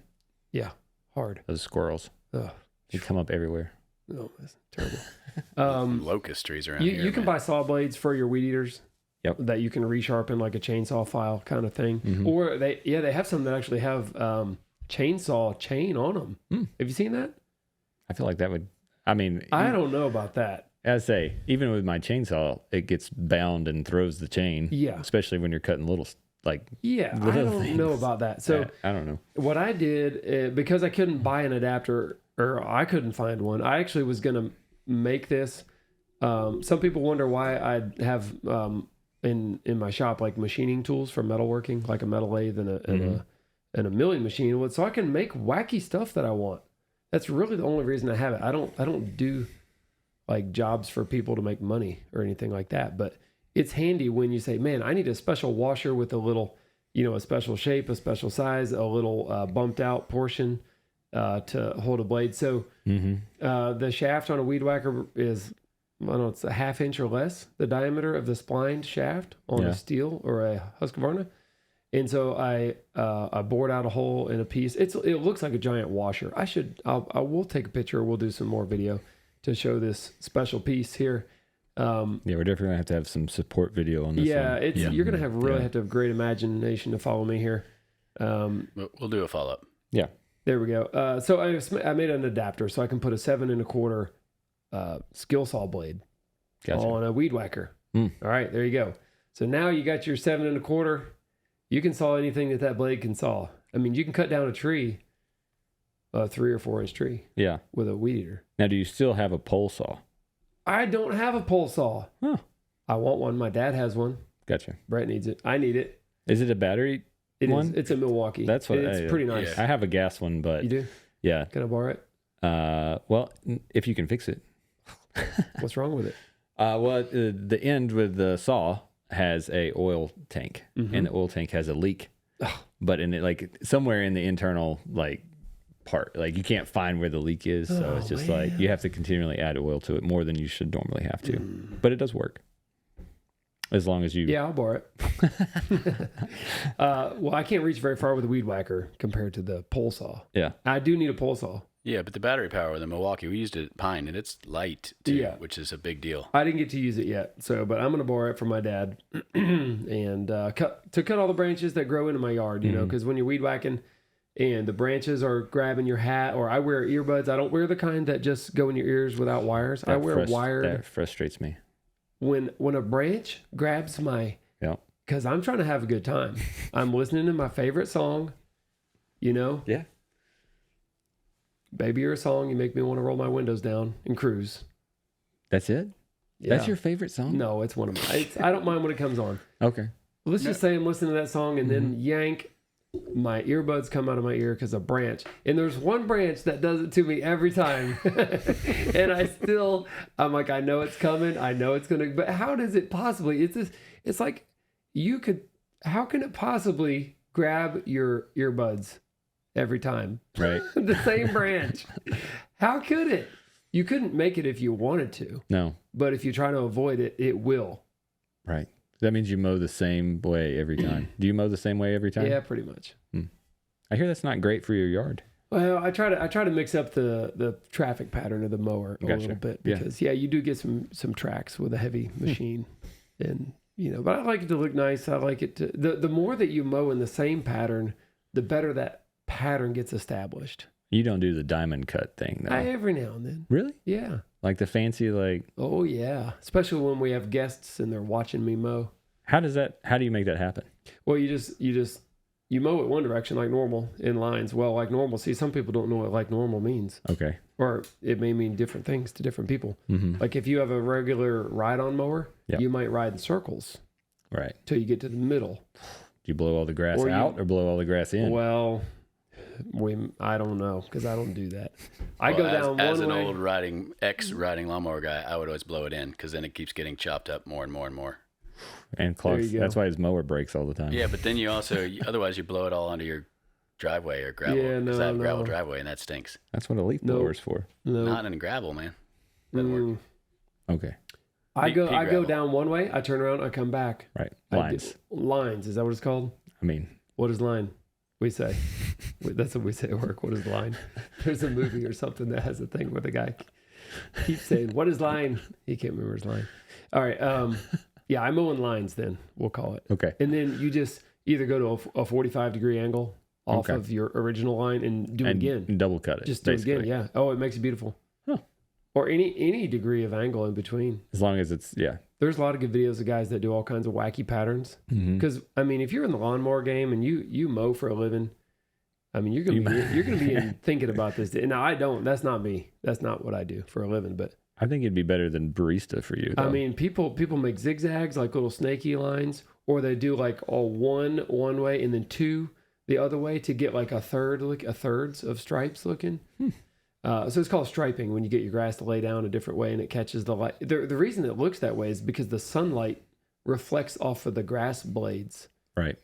Speaker 1: Yeah, hard.
Speaker 2: Those squirrels.
Speaker 1: Ugh.
Speaker 2: They come up everywhere.
Speaker 1: Oh, that's terrible.
Speaker 3: Locust trees around here.
Speaker 1: You can buy saw blades for your weed eaters.
Speaker 2: Yep.
Speaker 1: That you can resharpen like a chainsaw file kind of thing. Or they have some that actually have chainsaw chain on them. Have you seen that?
Speaker 2: I feel like that would. I mean,
Speaker 1: I don't know about that.
Speaker 2: As I say, even with my chainsaw, it gets bound and throws the chain.
Speaker 1: Yeah.
Speaker 2: Especially when you're cutting little
Speaker 1: I don't know about that. So
Speaker 2: I don't know.
Speaker 1: What I did, because I couldn't buy an adapter, or I couldn't find one, I actually was going to make this. Some people wonder why I have in my shop like machining tools for metalworking, like a metal lathe and a milling machine. Well, so I can make wacky stuff that I want. That's really the only reason I have it. I don't do like jobs for people to make money or anything like that. But it's handy when you say, man, I need a special washer with a little, a special shape, a special size, a little bumped out portion to hold a blade. So the shaft on a weed whacker is, I don't know, it's a 1/2 inch or less, the diameter of the splined shaft on a steel or a Husqvarna. And so I bored out a hole in a piece. It looks like a giant washer. I will take a picture. We'll do some more video to show this special piece here.
Speaker 2: We're definitely gonna have to have some support video on this.
Speaker 1: You're gonna have to have great imagination to follow me here.
Speaker 3: We'll do a follow up.
Speaker 2: Yeah,
Speaker 1: there we go. So I made an adapter so I can put a 7 1/4 skill saw blade on a weed whacker. All right, there you go. So now you got your 7 1/4. You can saw anything that blade can saw. I mean, you can cut down a tree, a 3 or 4 inch tree.
Speaker 2: Yeah,
Speaker 1: with a weed eater.
Speaker 2: Now, do you still have a pole saw?
Speaker 1: I don't have a pole saw.
Speaker 2: Huh.
Speaker 1: I want one. My dad has one.
Speaker 2: Gotcha.
Speaker 1: Brett needs it. I need it.
Speaker 2: Is it a battery one?
Speaker 1: It's a Milwaukee.
Speaker 2: That's what
Speaker 1: it's pretty nice.
Speaker 2: Yeah. I have a gas one, but
Speaker 1: you do?
Speaker 2: Yeah.
Speaker 1: Can I borrow it?
Speaker 2: Well, if you can fix it.
Speaker 1: What's wrong with it?
Speaker 2: The end with the saw has a oil tank, and the oil tank has a leak. But in it, like somewhere in the internal part, like you can't find where the leak is, so it's just like you have to continually add oil to it more than you should normally have to. But it does work as long as you.
Speaker 1: Yeah, I'll borrow it. Well, I can't reach very far with a weed whacker compared to the pole saw.
Speaker 2: Yeah,
Speaker 1: I do need a pole saw.
Speaker 3: Yeah, but the battery power with the Milwaukee, we used it at Pine, and it's light too, which is a big deal.
Speaker 1: I didn't get to use it yet, but I'm going to borrow it from my dad and cut all the branches that grow into my yard, because when you're weed whacking and the branches are grabbing your hat, or I wear earbuds. I don't wear the kind that just go in your ears without wires. I wear wired.
Speaker 2: That frustrates me.
Speaker 1: When a branch grabs my...
Speaker 2: Yeah.
Speaker 1: Because I'm trying to have a good time. I'm listening to my favorite song,
Speaker 2: Yeah.
Speaker 1: Baby, you're a song. You make me want to roll my windows down and cruise.
Speaker 2: That's it?
Speaker 1: Yeah.
Speaker 2: That's your favorite song?
Speaker 1: No, it's one of mine. I don't mind when it comes on.
Speaker 2: Okay.
Speaker 1: Let's just say I'm listening to that song and then yank, my earbuds come out of my ear because a branch. And there's one branch that does it to me every time. And I'm like, I know it's coming. I know it's going to, but how does it possibly, it's like how can it possibly grab your earbuds every time?
Speaker 2: Right.
Speaker 1: The same branch. How could it? You couldn't make it if you wanted to.
Speaker 2: No.
Speaker 1: But if you try to avoid it, it will.
Speaker 2: Right. That means you mow the same way every time. Do you mow the same way every time?
Speaker 1: Yeah, pretty much.
Speaker 2: I hear that's not great for your yard.
Speaker 1: Well, I try to mix up the traffic pattern of the mower a little bit because you do get some tracks with a heavy machine, and but I like it to look nice. I like it to the more that you mow in the same pattern, the better that pattern gets established.
Speaker 2: You don't do the diamond cut thing, though.
Speaker 1: Every now and then.
Speaker 2: Really?
Speaker 1: Yeah.
Speaker 2: Like the fancy,
Speaker 1: Oh yeah, especially when we have guests and they're watching me mow.
Speaker 2: How do you make that happen?
Speaker 1: Well, you mow it one direction like normal in lines. Well, like normal. See, some people don't know what like normal means.
Speaker 2: Okay.
Speaker 1: Or it may mean different things to different people.
Speaker 2: Mm-hmm.
Speaker 1: Like if you have a regular ride-on mower, you might ride in circles.
Speaker 2: Right.
Speaker 1: Till you get to the middle.
Speaker 2: Do you blow all the grass out or blow all the grass in?
Speaker 1: Well, I don't know because I don't do that. I go down one way.
Speaker 3: As an old riding lawnmower guy, I would always blow it in because then it keeps getting chopped up more and more and more.
Speaker 2: And clogs. That's why his mower breaks all the time.
Speaker 3: Yeah, but then you also, otherwise you blow it all onto your driveway or gravel. Yeah, because I have gravel driveway and that stinks.
Speaker 2: That's what a leaf blower's for.
Speaker 3: No. Not in gravel, man. Doesn't work.
Speaker 2: Okay.
Speaker 1: I go down one way, I turn around, I come back.
Speaker 2: Right. Lines.
Speaker 1: Lines, is that what it's called?
Speaker 2: I mean.
Speaker 1: What is line? We say. That's what we say at work. What is line? There's a movie or something that has a thing where the guy keeps saying, what is line? He can't remember his line. All right. Yeah, I'm mowing lines then, we'll call it.
Speaker 2: Okay.
Speaker 1: And then you just either go to a 45-degree angle off of your original line and do it again.
Speaker 2: And double cut it.
Speaker 1: Just do it again, yeah. Oh, it makes it beautiful.
Speaker 2: Huh.
Speaker 1: Or any degree of angle in between.
Speaker 2: As long as it's, yeah.
Speaker 1: There's a lot of good videos of guys that do all kinds of wacky patterns. Because, I mean, if you're in the lawnmower game and you mow for a living, I mean, you're gonna be thinking about this. Now, I don't. That's not me. That's not what I do for a living. But
Speaker 2: I think it'd be better than barista for you, though.
Speaker 1: I mean, people make zigzags, like little snaky lines, or they do like all one way and then two the other way to get like a thirds of stripes looking. So it's called striping when you get your grass to lay down a different way and it catches the light. The reason it looks that way is because the sunlight reflects off of the grass blades.
Speaker 2: Right.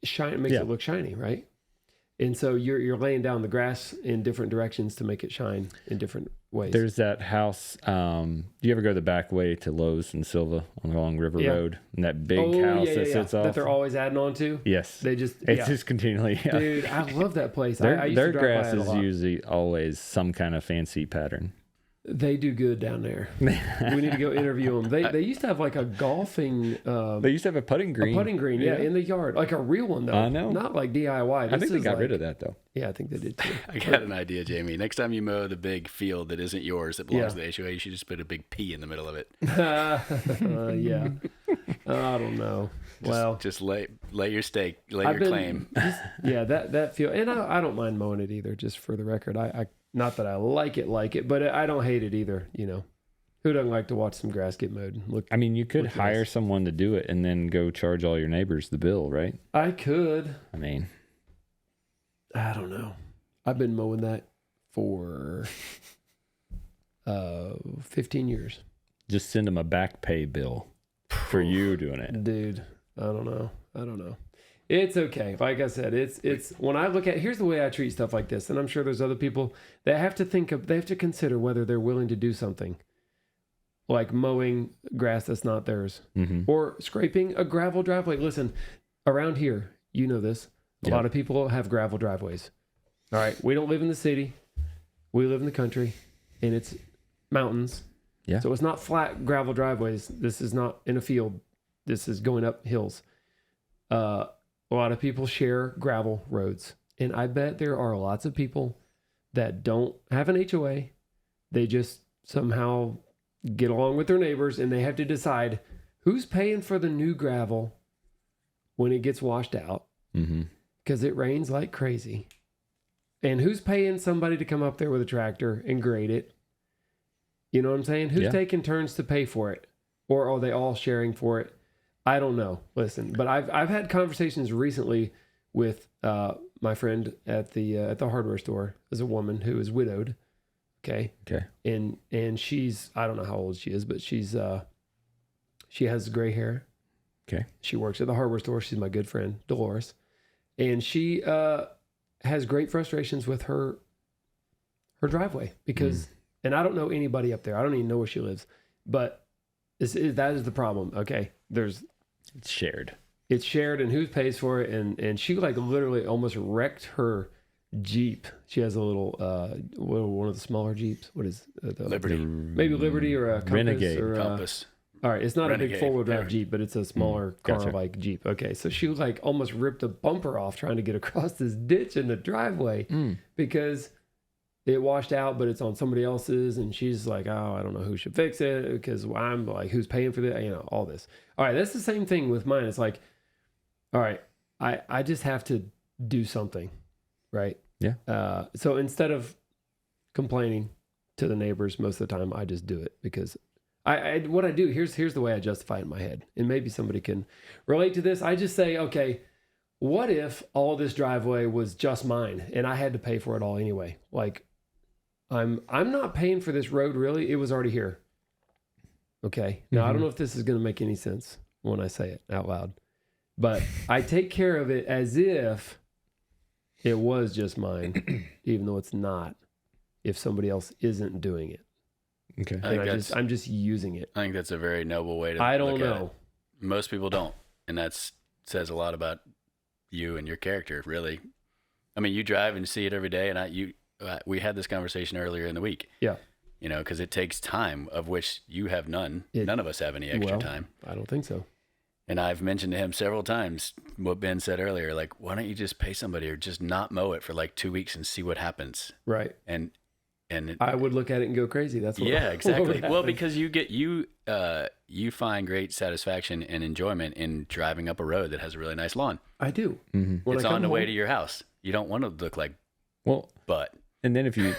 Speaker 1: It makes it look shiny, right? And so you're laying down the grass in different directions to make it shine in different ways.
Speaker 2: There's that house. Do you ever go the back way to Lowe's and Silva along River Road? And that big house that sits off?
Speaker 1: That they're always adding on to?
Speaker 2: Yes.
Speaker 1: It's
Speaker 2: just continually. Yeah.
Speaker 1: Dude, I love that place.
Speaker 2: Their grass is usually always some kind of fancy pattern.
Speaker 1: They do good down there. We need to go interview them. They used to have like a golfing...
Speaker 2: they used to have a putting green.
Speaker 1: In the yard. Like a real one, though.
Speaker 2: I know.
Speaker 1: Not like DIY.
Speaker 2: I think they got rid of that, though.
Speaker 1: Yeah, I think they did, too.
Speaker 3: I got an idea, Jamie. Next time you mow the big field that isn't yours, that belongs to the HOA, you should just put a big P in the middle of it.
Speaker 1: Yeah. I don't know.
Speaker 3: Just lay your stake, your claim.
Speaker 1: That field. And I don't mind mowing it either, just for the record. I not that I like it, but I don't hate it either, you know. Who doesn't like to watch some grass get mowed?
Speaker 2: You could hire someone to do it and then go charge all your neighbors the bill, right?
Speaker 1: I could.
Speaker 2: I
Speaker 1: don't know. I've been mowing that for 15 years.
Speaker 2: Just send them a back pay bill for you doing it.
Speaker 1: Dude, I don't know. It's okay. Like I said, it's when I look at, here's the way I treat stuff like this. And I'm sure there's other people that have to consider whether they're willing to do something like mowing grass that's not theirs or scraping a gravel driveway. Listen, around here, you know this, a lot of people have gravel driveways. All right. We don't live in the city. We live in the country and it's mountains. Yeah. So it's not flat gravel driveways. This is not in a field. This is going up hills. A lot of people share gravel roads. And I bet there are lots of people that don't have an HOA. They just somehow get along with their neighbors and they have to decide who's paying for the new gravel when it gets washed out. Because it rains like crazy. And who's paying somebody to come up there with a tractor and grade it? You know what I'm saying? Who's taking turns to pay for it? Or are they all sharing for it? I don't know. Listen, but I've had conversations recently with my friend at the hardware store. As a woman who is widowed. Okay. And she's, I don't know how old she is, but she has gray hair.
Speaker 2: Okay. She
Speaker 1: works at the hardware store. She's my good friend, Dolores, and she has great frustrations with her driveway because, and I don't know anybody up there. I don't even know where she lives, but that is the problem. Okay,
Speaker 2: it's shared.
Speaker 1: It's shared, and who pays for it? And she like literally almost wrecked her Jeep. She has a little one of the smaller Jeeps. What is the
Speaker 3: Liberty?
Speaker 1: Maybe Liberty or a Compass
Speaker 2: Renegade
Speaker 1: or
Speaker 3: Compass.
Speaker 1: All right, it's not a big four-wheel drive Jeep, but it's a smaller car like Jeep. Okay, so she like almost ripped a bumper off trying to get across this ditch in the driveway because it washed out, but it's on somebody else's, and she's like, oh, I don't know who should fix it because I'm like, who's paying for this? You know, all this. All right, that's the same thing with mine. It's like, all right, I just have to do something, right?
Speaker 2: Yeah.
Speaker 1: So instead of complaining to the neighbors most of the time, I just do it because what I do, here's the way I justify it in my head. And maybe somebody can relate to this. I just say, okay, what if all this driveway was just mine and I had to pay for it all anyway? Like I'm not paying for this road really. It was already here. Okay. Now I don't know if this is going to make any sense when I say it out loud, but I take care of it as if it was just mine, even though it's not, if somebody else isn't doing it.
Speaker 2: Okay.
Speaker 1: I'm just using it.
Speaker 3: I think that's a very noble way to
Speaker 1: I don't know.
Speaker 3: Most people don't. And that says a lot about you and your character, really. I mean, you drive and see it every day. And we had this conversation earlier in the week.
Speaker 1: Yeah.
Speaker 3: You know, because it takes time, of which you have none. None of us have any extra time.
Speaker 1: I don't think so.
Speaker 3: And I've mentioned to him several times what Ben said earlier, like, why don't you just pay somebody or just not mow it for like 2 weeks and see what happens?
Speaker 1: Right.
Speaker 3: And
Speaker 1: I would look at it and go crazy. That's what.
Speaker 3: Yeah, exactly. Well, because you find great satisfaction and enjoyment in driving up a road that has a really nice lawn.
Speaker 1: I do.
Speaker 2: Mm-hmm.
Speaker 3: It's on the way to your house. You don't want to look like butt.
Speaker 2: And then if you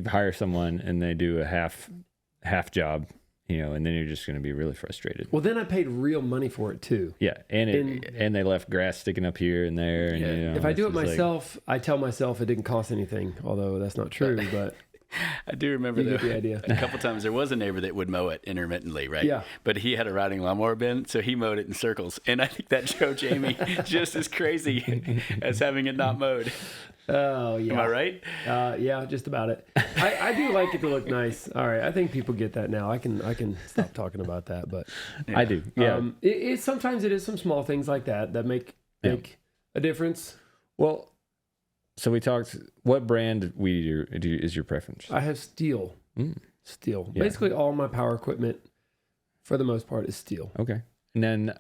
Speaker 2: hire someone and they do a half job, and then you're just going to be really frustrated.
Speaker 1: Well, then I paid real money for it too.
Speaker 2: Yeah, and they left grass sticking up here and there. And
Speaker 1: if I do it myself, I tell myself it didn't cost anything, although that's not true. But
Speaker 3: I do remember
Speaker 1: the idea.
Speaker 3: A couple times there was a neighbor that would mow it intermittently, right?
Speaker 1: Yeah.
Speaker 3: But he had a riding lawnmower bin, so he mowed it in circles, and I think that drove Jamie just as crazy as having it not mowed.
Speaker 1: Oh, yeah.
Speaker 3: Am I right?
Speaker 1: Yeah, just about it. I do like it to look nice. All right, I think people get that now. I can stop talking about that, but
Speaker 2: yeah. I do. Yeah.
Speaker 1: Sometimes it is some small things like that make a difference.
Speaker 2: Well, so we talked. What brand weed eater is your preference?
Speaker 1: I have steel. Steel.
Speaker 2: Yeah.
Speaker 1: Basically, all my power equipment, for the most part, is steel.
Speaker 2: Okay. And then,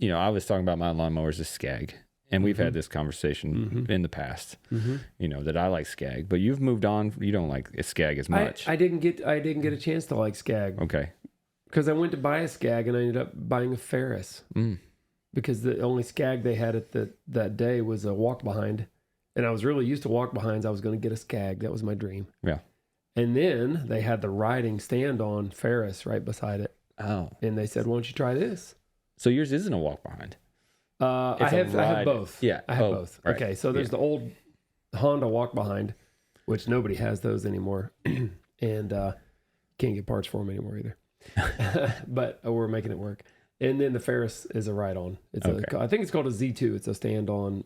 Speaker 2: I was talking about my lawnmowers is Skag. And we've had this conversation in the past, that I like Skag, but you've moved on. You don't like Skag as much.
Speaker 1: I didn't get a chance to like Skag.
Speaker 2: Okay.
Speaker 1: Because I went to buy a Skag and I ended up buying a Ferris. Because the only Skag they had at that day was a walk behind, and I was really used to walk behinds. I was going to get a Skag. That was my dream.
Speaker 2: Yeah. And
Speaker 1: then they had the riding stand on Ferris right beside it.
Speaker 2: Oh.
Speaker 1: And they said, "Why don't you try this?"
Speaker 2: So yours isn't a walk behind.
Speaker 1: I have both.
Speaker 2: Yeah,
Speaker 1: I have both.
Speaker 2: Right.
Speaker 1: Okay, so there's the old Honda walk behind, which nobody has those anymore, and can't get parts for them anymore either. But we're making it work. And then the Ferris is a ride on. It's I think it's called a Z2. It's a stand on.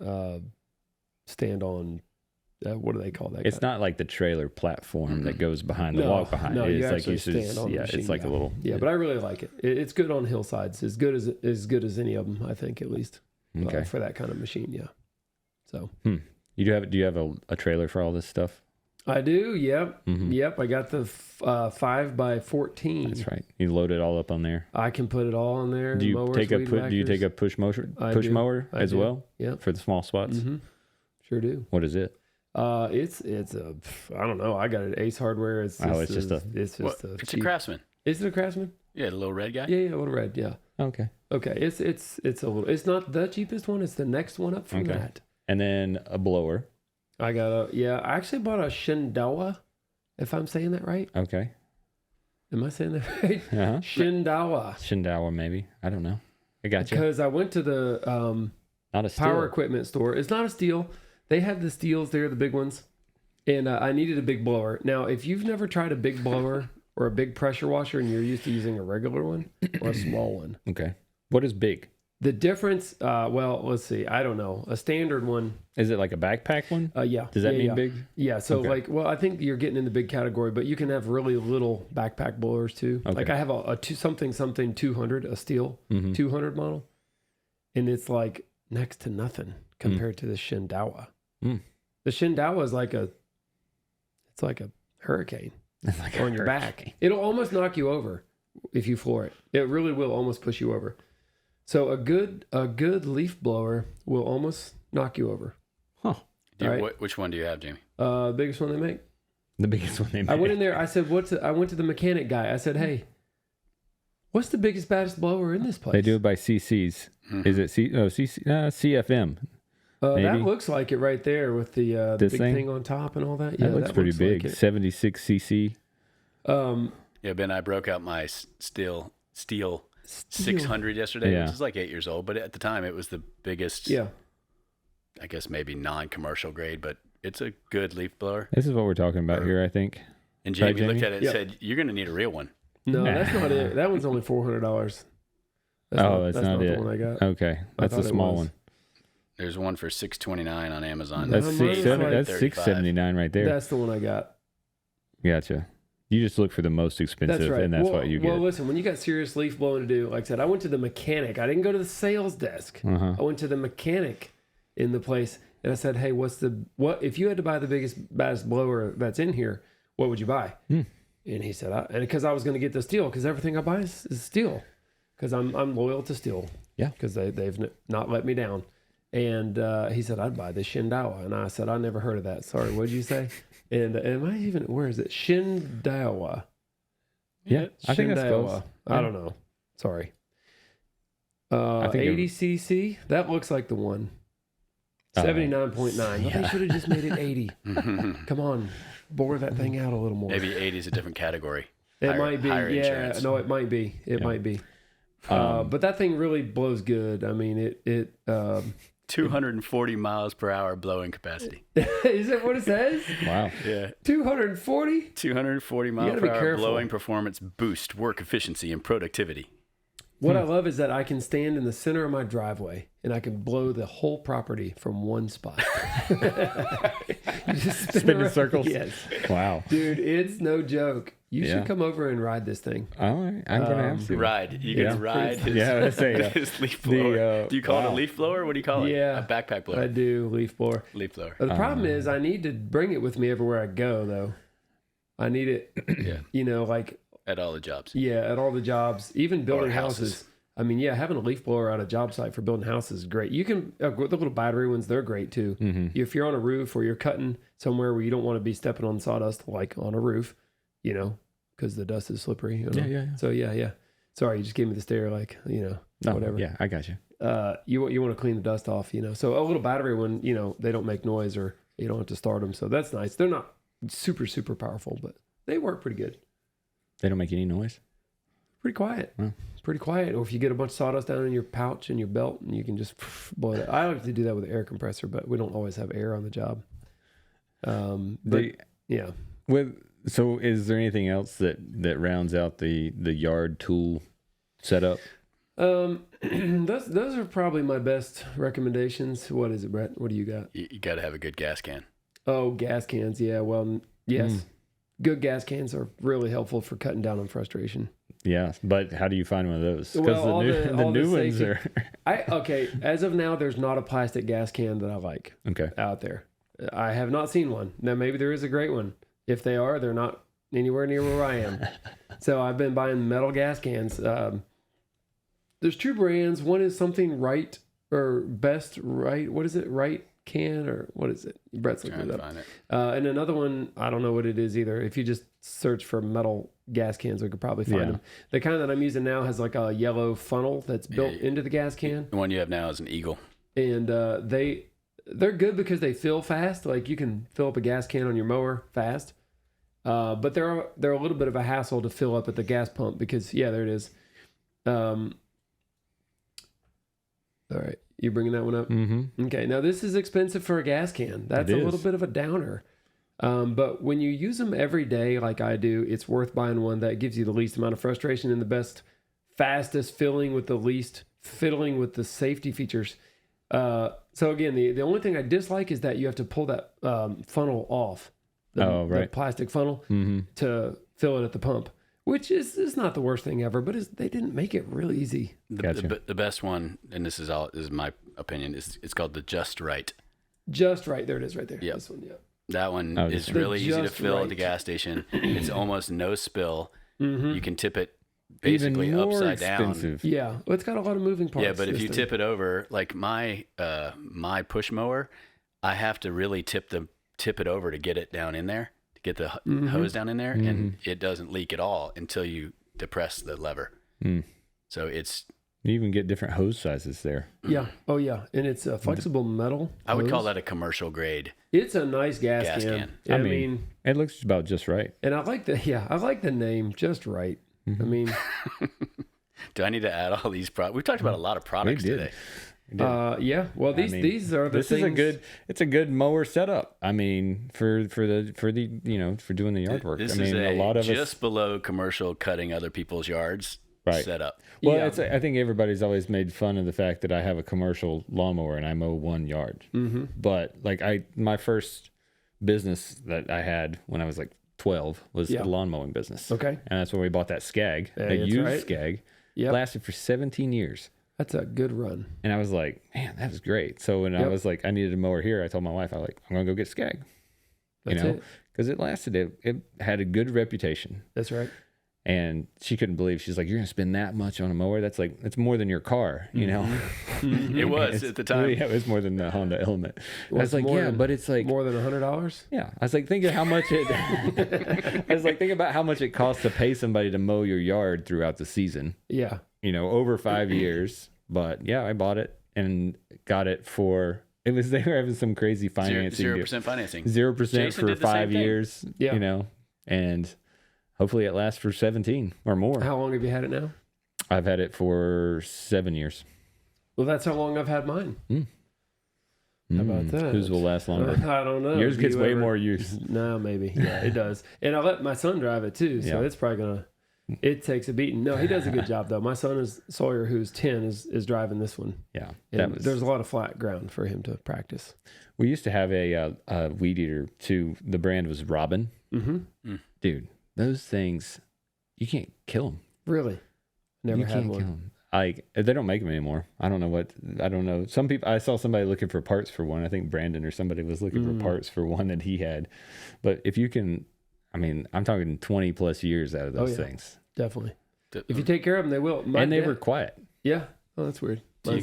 Speaker 1: What do they call that?
Speaker 2: It's not like the trailer platform that goes behind the walk behind.
Speaker 1: No,
Speaker 2: it's
Speaker 1: like you stand on the machine,
Speaker 2: it's like a little.
Speaker 1: Yeah, but I really like it. It's good on hillsides. As good as any of them, I think, at least. For that kind of machine, yeah. So.
Speaker 2: Do you have a trailer for all this stuff?
Speaker 1: I do. Yep. Yep. I got the 5x14.
Speaker 2: That's right. You load it all up on there.
Speaker 1: I can put it all on there.
Speaker 2: Do you take a push mower as well?
Speaker 1: Yeah.
Speaker 2: For the small spots.
Speaker 1: Sure do.
Speaker 2: What is it?
Speaker 1: It's a I don't know. I got it at Ace Hardware. It's
Speaker 3: a Craftsman.
Speaker 1: Is it a Craftsman?
Speaker 3: Yeah, the little red guy.
Speaker 1: Yeah, a little red. Yeah.
Speaker 2: Okay.
Speaker 1: It's a little. It's not the cheapest one. It's the next one up from that.
Speaker 2: And then a blower.
Speaker 1: I actually bought a Shindawa, if I'm saying that right.
Speaker 2: Okay.
Speaker 1: Am I saying that right? Uh-huh.
Speaker 2: Shindawa, maybe. I don't know. I got you.
Speaker 1: Because I went to the
Speaker 2: not a steel.
Speaker 1: power equipment store. It's not a steel. They have the steels there, the big ones. And I needed a big blower. Now, if you've never tried a big blower or a big pressure washer and you're used to using a regular one or a small one.
Speaker 2: Okay. What is big?
Speaker 1: The difference, let's see. I don't know. A standard one.
Speaker 2: Is it like a backpack one?
Speaker 1: Yeah.
Speaker 2: Does that mean big?
Speaker 1: Yeah. So I think you're getting in the big category, but you can have really little backpack blowers too. Okay. Like I have a something 200, a steel 200 model. And it's like next to nothing compared to the Shindawa. The Shindawa is like a hurricane on your back. It'll almost knock you over if you floor it. It really will almost push you over. So a good leaf blower will almost knock you over.
Speaker 2: Huh.
Speaker 3: Which one do you have, Jamie?
Speaker 1: The biggest one they make.
Speaker 2: The biggest one they make.
Speaker 1: I went in there. I said, I went to the mechanic guy. I said, hey, what's the biggest, baddest blower in this place?
Speaker 2: They do it by CCs. Is it CFM?
Speaker 1: That looks like it right there with the big thing on top and all that. Yeah,
Speaker 2: that looks pretty big. Like 76 cc.
Speaker 3: Yeah, Ben, I broke out my steel 600 yesterday, which is like 8 years old, but at the time it was the biggest.
Speaker 1: Yeah.
Speaker 3: I guess maybe non-commercial grade, but it's a good leaf blower.
Speaker 2: This is what we're talking about here, I think.
Speaker 3: And Jamie looked at it and said, "You're going to need a real one."
Speaker 1: No, that's not it. That one's only $400.
Speaker 2: That's not it.
Speaker 1: The one I got.
Speaker 2: Okay, that's a small one.
Speaker 3: There's one for $629 on Amazon.
Speaker 2: That's $679 right there.
Speaker 1: That's the one I got.
Speaker 2: Gotcha. You just look for the most expensive,
Speaker 1: that's right.
Speaker 2: and that's what you get.
Speaker 1: Well, listen, when you got serious leaf blowing to do, like I said, I went to the mechanic. I didn't go to the sales desk. I went to the mechanic in the place, and I said, "Hey, what if you had to buy the baddest blower that's in here? What would you buy?" And he said, "And because I was going to get the steel, because everything I buy is steel." because I'm loyal to Steel.
Speaker 2: Yeah.
Speaker 1: Because they've not let me down. And he said, I'd buy the Shindawa. And I said, I never heard of that. Sorry, what did you say? And where is it? Shindawa.
Speaker 2: Yeah, I think that's close.
Speaker 1: I don't know. Sorry. 80cc. That looks like the one. 79.9. Yeah. They should have just made it 80. Come on. Bore that thing out a little more.
Speaker 3: Maybe 80 is a different category.
Speaker 1: It might be. Yeah. Insurance. No, it might be. It might be. But that thing really blows good. I mean, it
Speaker 3: 240 miles per hour blowing capacity.
Speaker 1: Is it what it says?
Speaker 2: Wow.
Speaker 3: Yeah.
Speaker 1: 240?
Speaker 3: 240 miles per hour blowing performance boost, work efficiency, and productivity.
Speaker 1: What I love is that I can stand in the center of my driveway and I can blow the whole property from one spot.
Speaker 2: Just spin in circles?
Speaker 1: Yes.
Speaker 2: Wow.
Speaker 1: Dude, it's no joke. You should come over and ride this thing.
Speaker 2: All right. I'm going to have to.
Speaker 3: Ride. You can ride his leaf blower. Do you call it a leaf blower? What do you call it?
Speaker 1: Yeah.
Speaker 3: A backpack blower.
Speaker 1: I do. Leaf blower.
Speaker 3: Leaf blower.
Speaker 1: But the problem is I need to bring it with me everywhere I go, though. I need it, like...
Speaker 3: At all the jobs.
Speaker 1: Yeah, at all the jobs. Even building houses. I mean, having a leaf blower on a job site for building houses is great. You can, the little battery ones, they're great too. Mm-hmm. If you're on a roof or you're cutting somewhere where you don't want to be stepping on sawdust, like on a roof, because the dust is slippery.
Speaker 2: Yeah.
Speaker 1: So, yeah. Sorry, you just gave me the stare, like, whatever.
Speaker 2: Yeah, I got you.
Speaker 1: You want to clean the dust off, So a little battery one, they don't make noise or you don't have to start them. So that's nice. They're not super, super powerful, but they work pretty good.
Speaker 2: They don't make any noise?
Speaker 1: Pretty quiet. Huh. Pretty quiet. Or if you get a bunch of sawdust down in your pouch and your belt and you can just blow it. I like to do that with an air compressor, but we don't always have air on the job. Yeah.
Speaker 2: So is there anything else that rounds out the yard tool setup?
Speaker 1: Those are probably my best recommendations. What is it, Brett? What do you got?
Speaker 3: You got to have a good gas can.
Speaker 1: Oh, gas cans. Yeah. Well, yes. Good gas cans are really helpful for cutting down on frustration.
Speaker 2: Yeah, but how do you find one of those? Because the new ones are...
Speaker 1: As of now, there's not a plastic gas can that I like out there. I have not seen one. Now, maybe there is a great one. If they are, they're not anywhere near where I am. So I've been buying metal gas cans. There's two brands. One is something Right or Best Right. What is it? Right can or what is it? Brett's looking it up. And another one, I don't know what it is either. If you just search for metal gas cans, we could probably find them. The kind that I'm using now has like a yellow funnel that's built into the gas can. The
Speaker 3: one you have now is an Eagle.
Speaker 1: And they're good because they fill fast. Like you can fill up a gas can on your mower fast. But they're a little bit of a hassle to fill up at the gas pump because there it is. All right. You bringing that one up? Mm-hmm. Okay. Now this is expensive for a gas can. That's a little bit of a downer. But when you use them every day, like I do, it's worth buying one that gives you the least amount of frustration and the best, fastest filling with the least fiddling with the safety features. So again, the only thing I dislike is that you have to pull that funnel off. The plastic funnel to fill it at the pump. Which is not the worst thing ever, but they didn't make it real easy.
Speaker 3: The best one, and this is my opinion, it's called the Just Right.
Speaker 1: Just Right. There it is right there.
Speaker 3: Yep.
Speaker 1: This one,
Speaker 3: That one is really easy to fill at the gas station. It's almost no spill. Mm-hmm. You can tip it basically upside down.
Speaker 1: Yeah. Well, it's got a lot of moving parts.
Speaker 3: Yeah, but if you tip it over, like my push mower, I have to really tip it over to get it down in there. Get the hose down in there, and it doesn't leak at all until you depress the lever. So it's...
Speaker 2: You even get different hose sizes there.
Speaker 1: Yeah. Oh, yeah. And it's a flexible metal
Speaker 3: I would call that a commercial grade.
Speaker 1: It's a nice gas can.
Speaker 2: I mean, it looks about just right.
Speaker 1: And I like the name, Just Right. I mean...
Speaker 3: Do I need to add all these products? We've talked about a lot of products today.
Speaker 1: Yeah. Well, these are the things.
Speaker 2: It's a good mower setup. I mean, for doing the yard work.
Speaker 3: This
Speaker 2: is
Speaker 3: a lot of just below commercial cutting other people's yards setup.
Speaker 2: Well, I think everybody's always made fun of the fact that I have a commercial lawnmower and I mow 1 yard. Mm-hmm. But like my first business that I had when I was like 12 was a lawn mowing business.
Speaker 1: Okay.
Speaker 2: And that's when we bought that Skag, a used Skag. Yep. Lasted for 17 years.
Speaker 1: That's a good run.
Speaker 2: And I was like, man, that was great. So when I was like, I needed a mower here, I told my wife, I'm going to go get Skag. Because it lasted. It had a good reputation.
Speaker 1: That's right.
Speaker 2: And she couldn't believe. She's like, "You're gonna spend that much on a mower? That's more than your car, you know."
Speaker 3: It was at the time.
Speaker 2: Yeah, it was more than the Honda Element. I was like, "Yeah, but it's like
Speaker 1: more than $100."
Speaker 2: Yeah, I was like, think of how much it. I was like, think about how much it costs to pay somebody to mow your yard throughout the season.
Speaker 1: Yeah,
Speaker 2: over 5 years. But yeah, I bought it and got it for. It was they were having some crazy financing.
Speaker 3: 0% financing.
Speaker 2: 0% for 5 years.
Speaker 1: Yeah.
Speaker 2: And hopefully it lasts for 17 or more.
Speaker 1: How long have you had it now?
Speaker 2: I've had it for 7 years.
Speaker 1: Well, that's how long I've had mine. How about that?
Speaker 2: Whose will last longer?
Speaker 1: I don't know.
Speaker 2: Yours gets way more use.
Speaker 1: No, maybe. Yeah, it does. And I let my son drive it too, so it's probably gonna. It takes a beating. No, he does a good job though. My son is Sawyer, who's 10, is driving this one.
Speaker 2: Yeah,
Speaker 1: there's a lot of flat ground for him to practice.
Speaker 2: We used to have a weed eater too. The brand was Robin. Dude, those things, you can't kill them.
Speaker 1: Really? Never had
Speaker 2: kill
Speaker 1: one.
Speaker 2: them. They don't make them anymore. I don't know. Some people, I saw somebody looking for parts for one. I think Brandon or somebody was looking for parts for one that he had. But if you can, I'm talking 20 plus years out of those things.
Speaker 1: Definitely. If you take care of them, they will.
Speaker 2: They were quiet.
Speaker 1: Yeah. Oh, that's weird.
Speaker 3: Do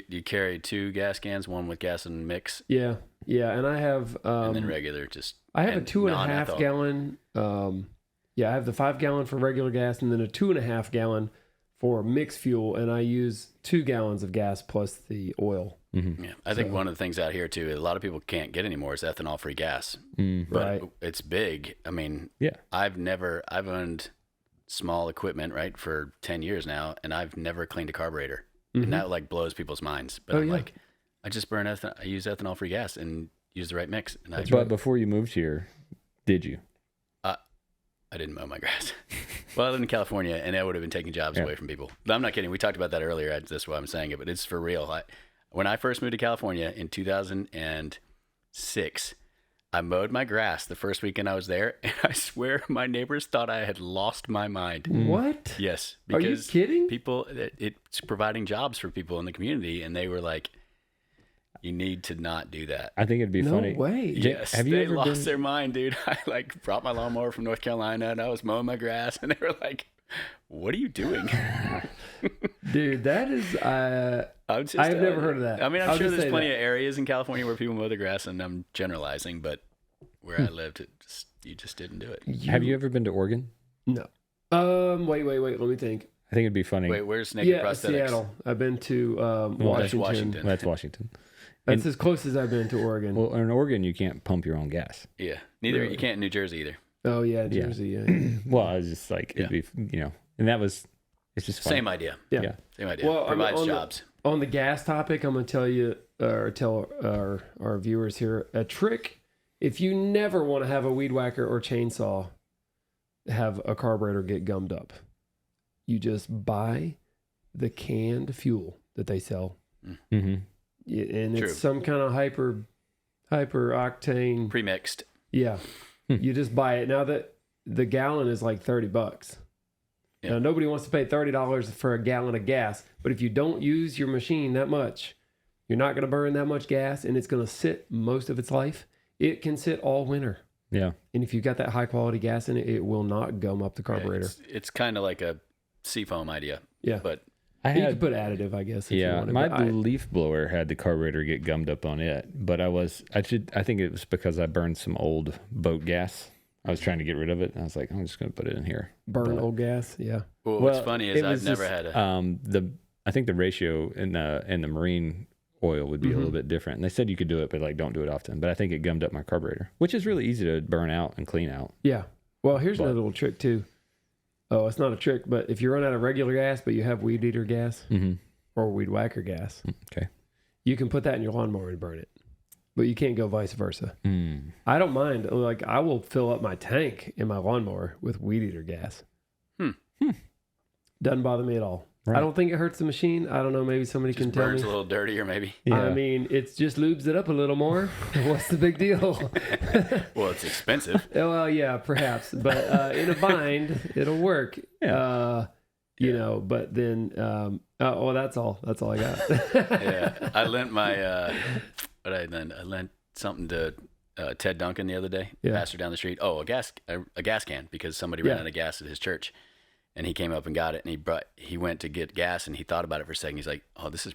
Speaker 3: you carry 2 gas cans, one with gas and mix?
Speaker 1: Yeah. Yeah. And I have...
Speaker 3: and then regular,
Speaker 1: I have a 2.5 gallon... I have the 5 gallon for regular gas and then a 2.5 gallon for mixed fuel. And I use 2 gallons of gas plus the oil.
Speaker 2: Mm-hmm.
Speaker 3: Yeah, I think one of the things out here too, a lot of people can't get anymore is ethanol-free gas. But it's big. I've owned small equipment, right, for 10 years now, and I've never cleaned a carburetor. And that like blows people's minds. But like, I just burn I use ethanol-free gas and use the right mix.
Speaker 2: But before you moved here, did you?
Speaker 3: I didn't mow my grass. Well, I lived in California, and I would have been taking jobs away from people. But I'm not kidding. We talked about that earlier. That's why I'm saying it, but it's for real. When I first moved to California in 2006, I mowed my grass the first weekend I was there, and I swear my neighbors thought I had lost my mind.
Speaker 1: What?
Speaker 3: Yes.
Speaker 1: Are you kidding?
Speaker 3: People, it's providing jobs for people in the community, and they were like, you need to not do that.
Speaker 2: I think it'd be funny.
Speaker 1: No way.
Speaker 3: Yes, they lost their mind, dude. I brought my lawnmower from North Carolina, and I was mowing my grass, and they were like, "What are you doing?"
Speaker 1: Dude, that is. I've never heard of that.
Speaker 3: I mean, I'm sure there's plenty of areas in California where people mow their grass, and I'm generalizing, but where I lived, you just didn't do it.
Speaker 2: Have you ever been to Oregon?
Speaker 1: No. Wait. Let me think.
Speaker 2: I think it'd be funny.
Speaker 3: Wait, where's Naked Prosthetics?
Speaker 1: Seattle. I've been to Washington.
Speaker 2: That's Washington.
Speaker 1: That's as close as I've been to Oregon.
Speaker 2: Well, in Oregon, you can't pump your own gas.
Speaker 3: Yeah. Neither. Really? You can't in New Jersey either.
Speaker 1: Oh, yeah, Jersey, yeah.
Speaker 2: Well, I was just like, it'd be, and that was, it's just fun.
Speaker 3: Same idea.
Speaker 1: Yeah.
Speaker 3: Same idea.
Speaker 1: Well,
Speaker 3: provides jobs.
Speaker 1: On the gas topic, I'm going to tell you, or tell our viewers here, a trick. If you never want to have a weed whacker or chainsaw have a carburetor get gummed up, you just buy the canned fuel that they sell.
Speaker 2: Mm-hmm.
Speaker 1: And it's some kind of hyper octane
Speaker 3: premixed.
Speaker 1: Yeah. You just buy it. Now that the gallon is like $30. Yeah. Now nobody wants to pay $30 for a gallon of gas, but if you don't use your machine that much, you're not going to burn that much gas, and it's going to sit most of its life. It can sit all winter.
Speaker 2: Yeah.
Speaker 1: And if you've got that high quality gas in it, it will not gum up the carburetor.
Speaker 3: Yeah, it's kind of like a seafoam idea.
Speaker 1: Yeah.
Speaker 3: But
Speaker 1: you could put additive, I guess. If you wanted,
Speaker 2: my leaf blower had the carburetor get gummed up on it, but I think it was because I burned some old boat gas. I was trying to get rid of it, and I was like, I'm just going to put it in here.
Speaker 1: Burn old gas, yeah.
Speaker 3: Well, what's funny is I've never had
Speaker 2: I think the ratio in the marine oil would be a little bit different. And they said you could do it, but don't do it often. But I think it gummed up my carburetor, which is really easy to burn out and clean out.
Speaker 1: Yeah. Well, here's another little trick too. Oh, it's not a trick, but if you run out of regular gas, but you have weed eater gas or weed whacker gas,
Speaker 2: okay,
Speaker 1: you can put that in your lawnmower and burn it. But you can't go vice versa. I don't mind. Like, I will fill up my tank in my lawnmower with weed eater gas. Doesn't bother me at all. Right. I don't think it hurts the machine. I don't know. Maybe somebody can tell me.
Speaker 3: Burns a little dirtier, maybe.
Speaker 1: Yeah. I mean, it's just lubes it up a little more. What's the big deal?
Speaker 3: Well, it's expensive.
Speaker 1: Well, yeah, perhaps. But in a bind, it'll work. Yeah. You know, but then, that's all. That's all I got.
Speaker 3: Yeah. I lent my, I lent something to Ted Duncan the other day. Yeah. Pastor down the street. Oh, a gas can, because somebody ran out of gas at his church. and he came up and got it, and he went to get gas, and he thought about it for a second. He's like, "Oh, this is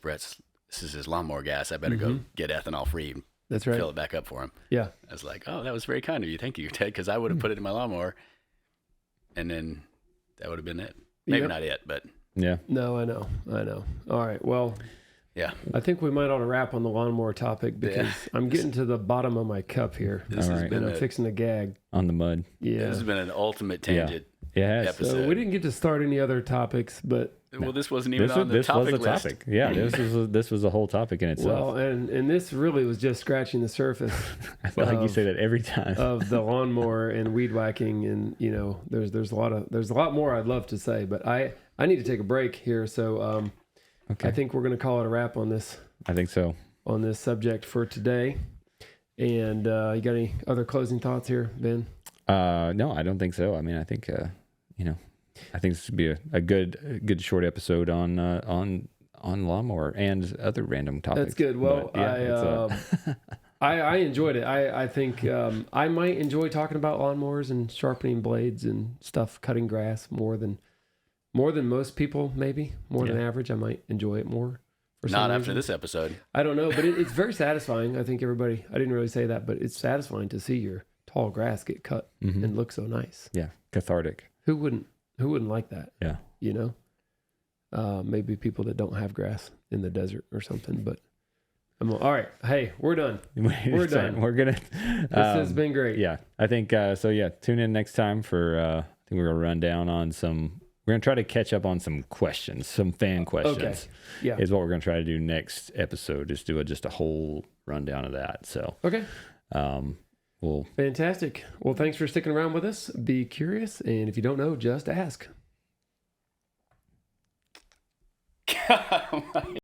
Speaker 3: his lawnmower gas. I better go get ethanol free."
Speaker 1: That's right.
Speaker 3: Fill it back up for him.
Speaker 1: Yeah.
Speaker 3: I was like, "Oh, that was very kind of you. Thank you, Ted," because I would have put it in my lawnmower, and then that would have been it. Maybe not it, but
Speaker 2: yeah.
Speaker 1: No, I know. All right. Well,
Speaker 3: yeah.
Speaker 1: I think we might ought to wrap on the lawnmower topic because I'm getting to the bottom of my cup here.
Speaker 3: This has been
Speaker 1: I'm fixing to gag
Speaker 2: on the mud.
Speaker 3: Yeah. This has been an ultimate tangent episode.
Speaker 1: So we didn't get to start any other topics, but
Speaker 3: this wasn't even on the topic list.
Speaker 2: Topic. Yeah, this was a whole topic in itself.
Speaker 1: Well, and this really was just scratching the surface.
Speaker 2: I feel like you say that every time.
Speaker 1: Of the lawnmower and weed whacking, and there's a lot more I'd love to say, but I need to take a break here, so I think we're going to call it a wrap on this. I think so. On this subject for today. And you got any other closing thoughts here, Ben?
Speaker 2: No, I don't think so. I mean, I think I think this would be a good short episode on lawnmower and other random topics.
Speaker 1: That's good. Well, I enjoyed it. I think I might enjoy talking about lawnmowers and sharpening blades and stuff, cutting grass more than most people, maybe more than average. I might enjoy it more.
Speaker 3: Not after this episode.
Speaker 1: I don't know, but it's very satisfying. I think everybody. I didn't really say that, but it's satisfying to see your tall grass get cut and look so nice.
Speaker 2: Yeah, cathartic.
Speaker 1: Who wouldn't like that?
Speaker 2: Yeah,
Speaker 1: maybe people that don't have grass in the desert or something. But all right. Hey, we're done. We're done.
Speaker 2: We're gonna.
Speaker 1: This has been great.
Speaker 2: Yeah, I think so. Yeah, tune in next time for. I think we're gonna run down on some. We're going to try to catch up on some questions, some fan questions.
Speaker 1: Okay. Yeah.
Speaker 2: Is what we're going to try to do next episode. Just do just a whole rundown of that. So.
Speaker 1: Okay. Fantastic. Well, thanks for sticking around with us. Be curious, and if you don't know, just ask.